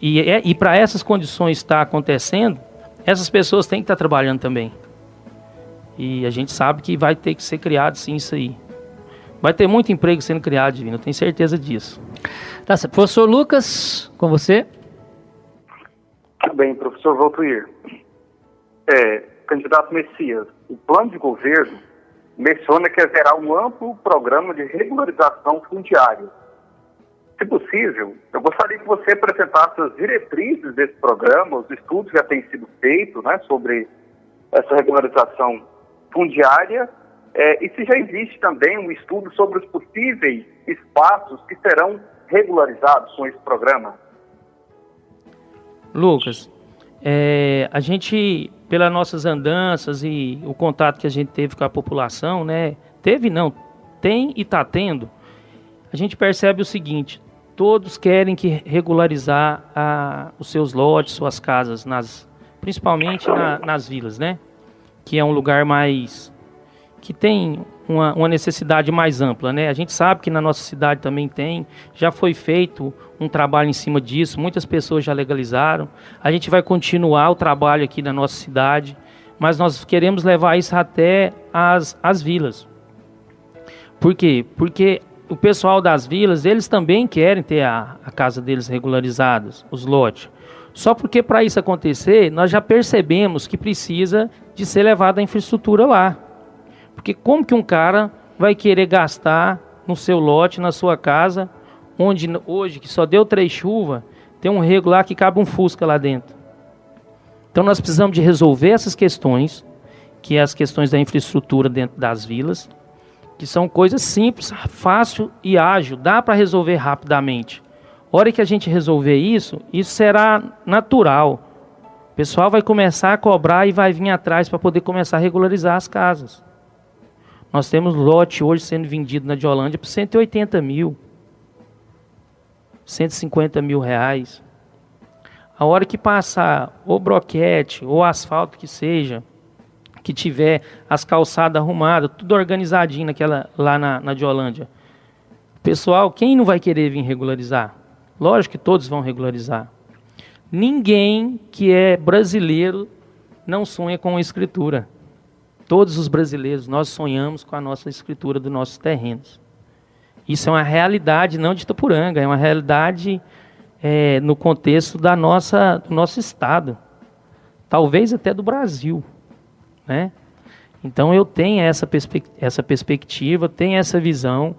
E para essas condições estar acontecendo, essas pessoas têm que estar trabalhando também. E a gente sabe que vai ter que ser criado sim isso aí. Vai ter muito emprego sendo criado, Divino, eu tenho certeza disso. Tá certo. Professor Lucas, com você. Tudo bem, professor Valtuir. Candidato Messias, o plano de governo menciona que haverá um amplo programa de regularização fundiária. Se possível, eu gostaria que você apresentasse as diretrizes desse programa, os estudos que já têm sido feitos, né, sobre essa regularização fundiária, e se já existe também um estudo sobre os possíveis espaços que serão regularizados com esse programa. Lucas, a gente, pelas nossas andanças e o contato que a gente teve com a população, né, tem e está tendo, a gente percebe o seguinte: todos querem que regularizar os seus lotes, suas casas, principalmente nas vilas, né? Que é um lugar que tem uma necessidade mais ampla, né? A gente sabe que na nossa cidade também já foi feito um trabalho em cima disso, muitas pessoas já legalizaram. A gente vai continuar o trabalho aqui na nossa cidade, mas nós queremos levar isso até as vilas. Por quê? Porque o pessoal das vilas, eles também querem ter a casa deles regularizadas, os lotes. Só porque para isso acontecer, nós já percebemos que precisa de ser levada a infraestrutura lá. Porque como que um cara vai querer gastar no seu lote, na sua casa, onde hoje, que só deu 3 chuvas, tem um rego lá que cabe um Fusca lá dentro. Então nós precisamos de resolver essas questões, que é as questões da infraestrutura dentro das vilas, que são coisas simples, fácil e ágil, dá para resolver rapidamente. A hora que a gente resolver isso será natural. O pessoal vai começar a cobrar e vai vir atrás para poder começar a regularizar as casas. Nós temos lote hoje sendo vendido na Diolândia por 180 mil, 150 mil reais. A hora que passar ou broquete ou asfalto que seja, que tiver as calçadas arrumadas, tudo organizadinho lá na Diolândia. Pessoal, quem não vai querer vir regularizar? Lógico que todos vão regularizar. Ninguém que é brasileiro não sonha com a escritura. Todos os brasileiros, nós sonhamos com a nossa escritura dos nossos terrenos. Isso é uma realidade não de Itaporanga, é uma realidade no contexto do nosso estado. Talvez até do Brasil, né? Então eu tenho essa perspectiva, tenho essa visão,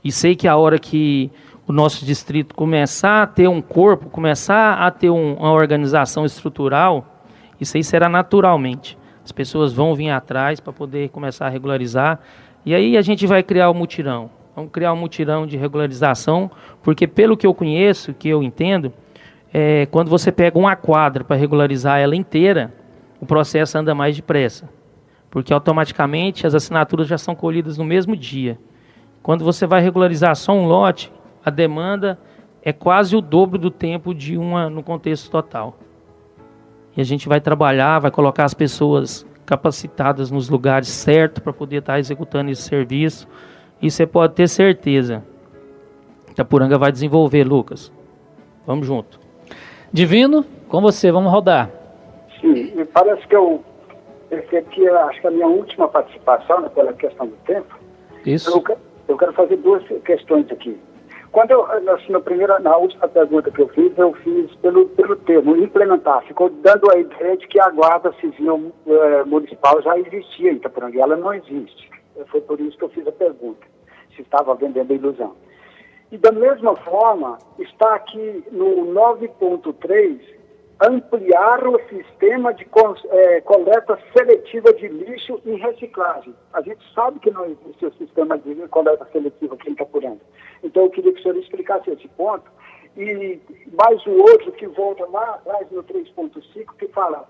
e sei que a hora que o nosso distrito começar a ter um corpo, começar a ter uma organização estrutural, isso aí será naturalmente. As pessoas vão vir atrás para poder começar a regularizar, e aí a gente vai criar o mutirão. Vamos criar um mutirão de regularização, porque pelo que eu conheço, que eu entendo, quando você pega uma quadra para regularizar ela inteira, o processo anda mais depressa, porque automaticamente as assinaturas já são colhidas no mesmo dia. Quando você vai regularizar só um lote, a demanda é quase o dobro do tempo de uma no contexto total. E a gente vai trabalhar, vai colocar as pessoas capacitadas nos lugares certos para poder estar executando esse serviço. E você pode ter certeza, Itaporanga vai desenvolver, Lucas. Vamos junto. Divino, com você, vamos rodar. Sim, me parece que esse aqui é, acho que a minha última participação, né, pela questão do tempo. Isso. Eu quero fazer duas questões aqui. Quando na última pergunta que eu fiz pelo termo implementar. Ficou dando a ideia de que a Guarda Civil Municipal já existia em Itaporanga. Ela não existe. Foi por isso que eu fiz a pergunta, se estava vendendo a ilusão. E da mesma forma, está aqui no 9.3, ampliar o sistema de coleta seletiva de lixo e reciclagem. A gente sabe que não existe o sistema de coleta seletiva aqui em Itaporanga. Então eu queria que o senhor explicasse esse ponto. E mais o outro que volta lá atrás no 3.5, que fala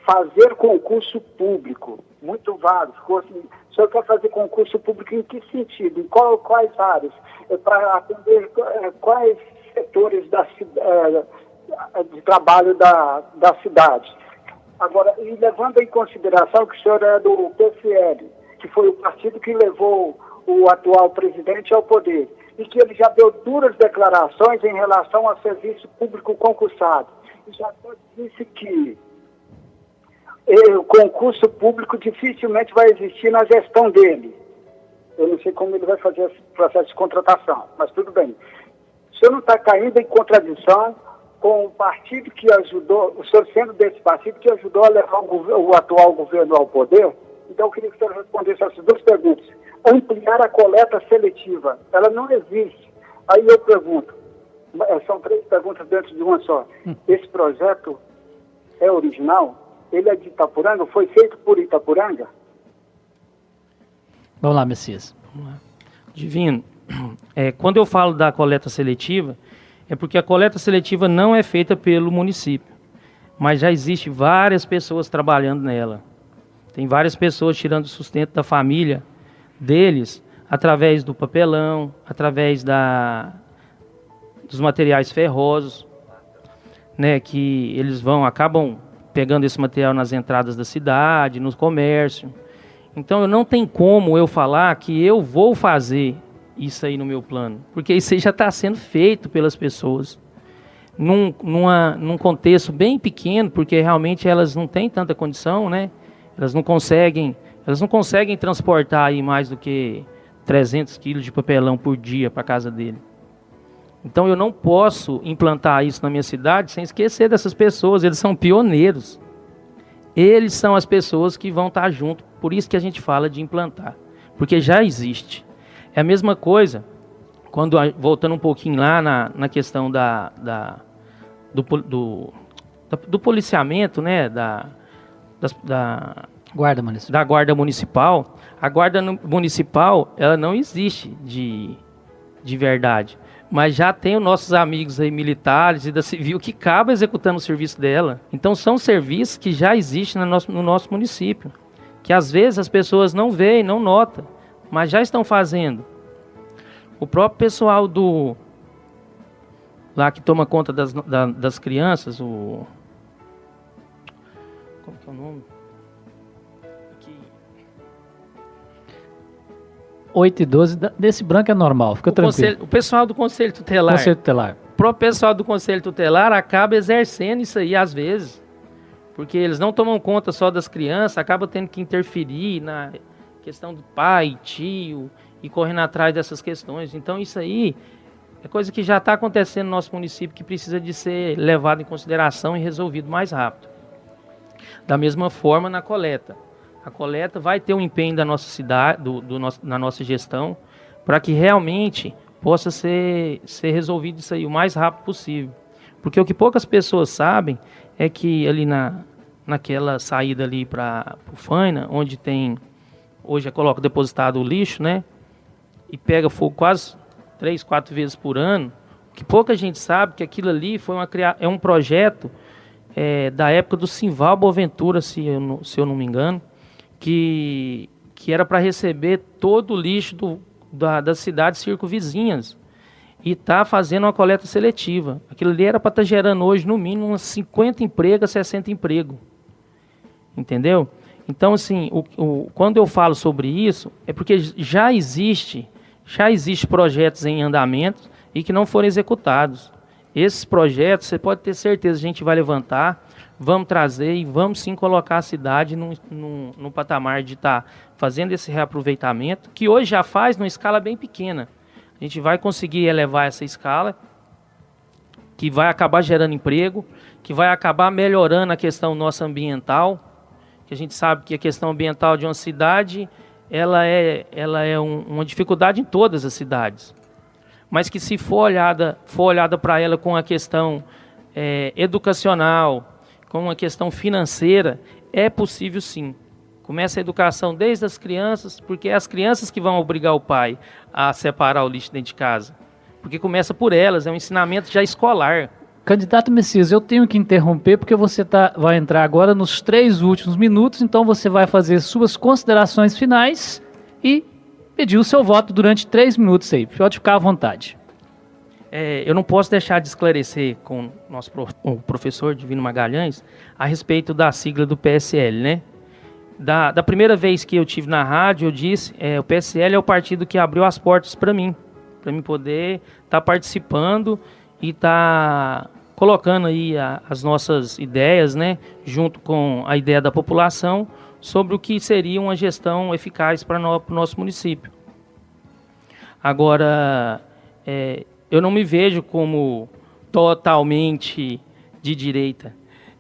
fazer concurso público. Muito válido. Assim, o senhor quer fazer concurso público em que sentido? Em quais áreas? Para atender quais setores de trabalho da cidade? Agora, e levando em consideração que o senhor é do PSL, que foi o partido que levou o atual presidente ao poder, e que ele já deu duras declarações em relação ao serviço público concursado. E já disse que o concurso público dificilmente vai existir na gestão dele. Eu não sei como ele vai fazer esse processo de contratação, mas tudo bem. O senhor não está caindo em contradição com o partido que ajudou, o senhor sendo desse partido que ajudou a levar o atual governo ao poder? Então eu queria que o senhor respondesse essas duas perguntas. Ampliar a coleta seletiva, ela não existe. Aí eu pergunto, são três perguntas dentro de uma só. Esse projeto é original? Ele é de Itaporanga? Foi feito por Itaporanga? Vamos lá, Messias. Vamos lá. Divino, quando eu falo da coleta seletiva, é porque a coleta seletiva não é feita pelo município, mas já existe várias pessoas trabalhando nela. Tem várias pessoas tirando o sustento da família deles através do papelão, através dos materiais ferrosos, né, que eles acabam pegando esse material nas entradas da cidade, no comércio. Então, não tem como eu falar que eu vou fazer isso aí no meu plano, porque isso aí já está sendo feito pelas pessoas, num contexto bem pequeno, porque realmente elas não têm tanta condição, né? Elas não conseguem transportar aí mais do que 300 quilos de papelão por dia para a casa dele. Então eu não posso implantar isso na minha cidade sem esquecer dessas pessoas, eles são pioneiros. Eles são as pessoas que vão estar junto, por isso que a gente fala de implantar, porque já existe. É a mesma coisa, voltando um pouquinho lá na questão do policiamento, né, da Guarda Municipal. Da Guarda Municipal. A Guarda Municipal, ela não existe de verdade. Mas já tem os nossos amigos aí militares e da civil que acabam executando o serviço dela. Então são serviços que já existem no nosso município, que às vezes as pessoas não veem, não notam, mas já estão fazendo. O próprio pessoal lá que toma conta das crianças, como que é o nome? 8 e 12, desse branco é normal, fica tranquilo. O pessoal do Conselho Tutelar. Conselho Tutelar. O próprio pessoal do Conselho Tutelar acaba exercendo isso aí às vezes. porque eles não tomam conta só das crianças, acabam tendo que interferir na questão do pai, tio, e correndo atrás dessas questões. Então isso aí é coisa que já está acontecendo no nosso município, que precisa de ser levado em consideração e resolvido mais rápido. Da mesma forma na coleta. A coleta vai ter um empenho da nossa cidade, na nossa gestão, para que realmente possa ser resolvido isso aí o mais rápido possível. Porque o que poucas pessoas sabem é que ali naquela saída ali para o Faina, onde tem, hoje coloca depositado o lixo, né? E pega fogo quase 3, 4 vezes por ano. O que pouca gente sabe que aquilo ali é um projeto da época do Simval Boaventura, se eu não me engano, que era para receber todo o lixo das cidades circunvizinhas e está fazendo uma coleta seletiva. Aquilo ali era para estar gerando hoje, no mínimo, uns 50 empregos, 60 empregos. Entendeu? Então, assim, quando eu falo sobre isso, é porque já existe projetos em andamento e que não foram executados. Esses projetos, você pode ter certeza, a gente vai levantar, vamos trazer e vamos sim colocar a cidade num patamar de estar fazendo esse reaproveitamento, que hoje já faz numa escala bem pequena. A gente vai conseguir elevar essa escala, que vai acabar gerando emprego, que vai acabar melhorando a questão nossa ambiental, que a gente sabe que a questão ambiental de uma cidade, ela é uma dificuldade em todas as cidades. Mas que se for olhada para ela com a questão educacional, com uma questão financeira, é possível sim. Começa a educação desde as crianças, porque é as crianças que vão obrigar o pai a separar o lixo dentro de casa. Porque começa por elas, é um ensinamento já escolar. Candidato Messias, eu tenho que interromper porque você vai entrar agora nos 3 últimos minutos, então você vai fazer suas considerações finais e pedir o seu voto durante 3 minutos aí. Pode ficar à vontade. Eu não posso deixar de esclarecer com o professor Divino Magalhães a respeito da sigla do PSL, né? Da primeira vez que eu tive na rádio, eu disse, o PSL é o partido que abriu as portas para mim poder estar participando e estar colocando aí as nossas ideias, né, junto com a ideia da população, sobre o que seria uma gestão eficaz para o nosso município. Agora, eu não me vejo como totalmente de direita.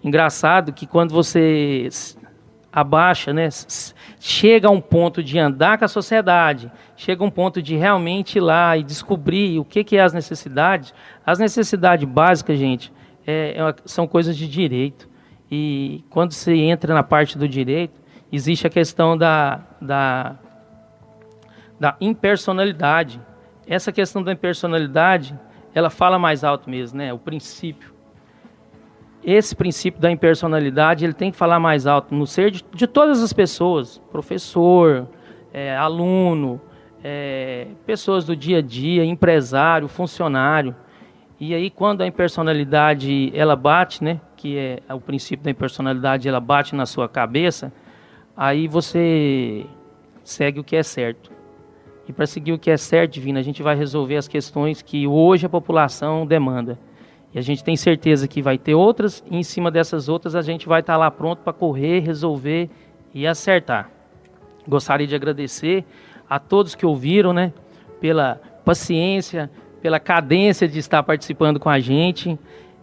Engraçado que quando você abaixa, né, chega a um ponto de andar com a sociedade, chega a um ponto de realmente ir lá e descobrir o que é as necessidades básicas, gente, são coisas de direito. E quando você entra na parte do direito, existe a questão da impersonalidade. Essa questão da impersonalidade, ela fala mais alto mesmo, né? O princípio. Esse princípio da impersonalidade, ele tem que falar mais alto no ser de todas as pessoas, professor, aluno, pessoas do dia a dia, empresário, funcionário. E aí quando a impersonalidade, ela bate, né, que é o princípio da impersonalidade, ela bate na sua cabeça, aí você segue o que é certo. E para seguir o que é certo, Divino, a gente vai resolver as questões que hoje a população demanda. E a gente tem certeza que vai ter outras, e em cima dessas outras a gente vai estar lá pronto para correr, resolver e acertar. Gostaria de agradecer a todos que ouviram, né, pela paciência, pela cadência de estar participando com a gente,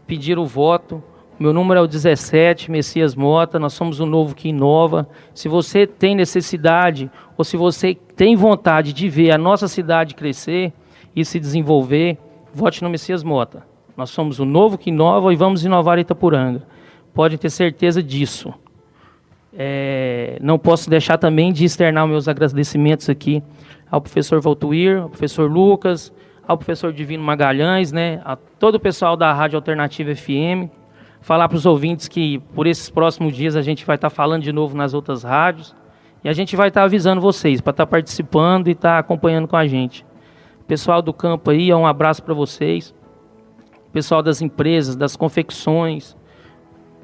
pedir o voto. Meu número é o 17, Messias Mota, nós somos o Novo que Inova. Se você tem necessidade ou se você tem vontade de ver a nossa cidade crescer e se desenvolver, vote no Messias Mota. Nós somos o Novo que Inova e vamos inovar Itapuranga. Podem ter certeza disso. Não posso deixar também de externar meus agradecimentos aqui ao professor Valtuir, ao professor Lucas, ao professor Divino Magalhães, né, a todo o pessoal da Rádio Alternativa FM. Falar para os ouvintes que por esses próximos dias a gente vai estar falando de novo nas outras rádios. E a gente vai estar avisando vocês para estar participando e estar acompanhando com a gente. Pessoal do campo aí, um abraço para vocês. Pessoal das empresas, das confecções,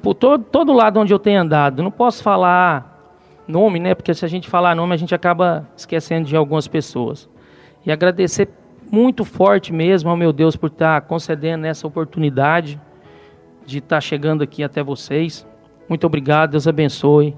por todo lado onde eu tenho andado. Não posso falar nome, né? Porque se a gente falar nome, a gente acaba esquecendo de algumas pessoas. E agradecer muito forte mesmo ao meu Deus por estar concedendo essa oportunidade de estar chegando aqui até vocês. Muito obrigado, Deus abençoe.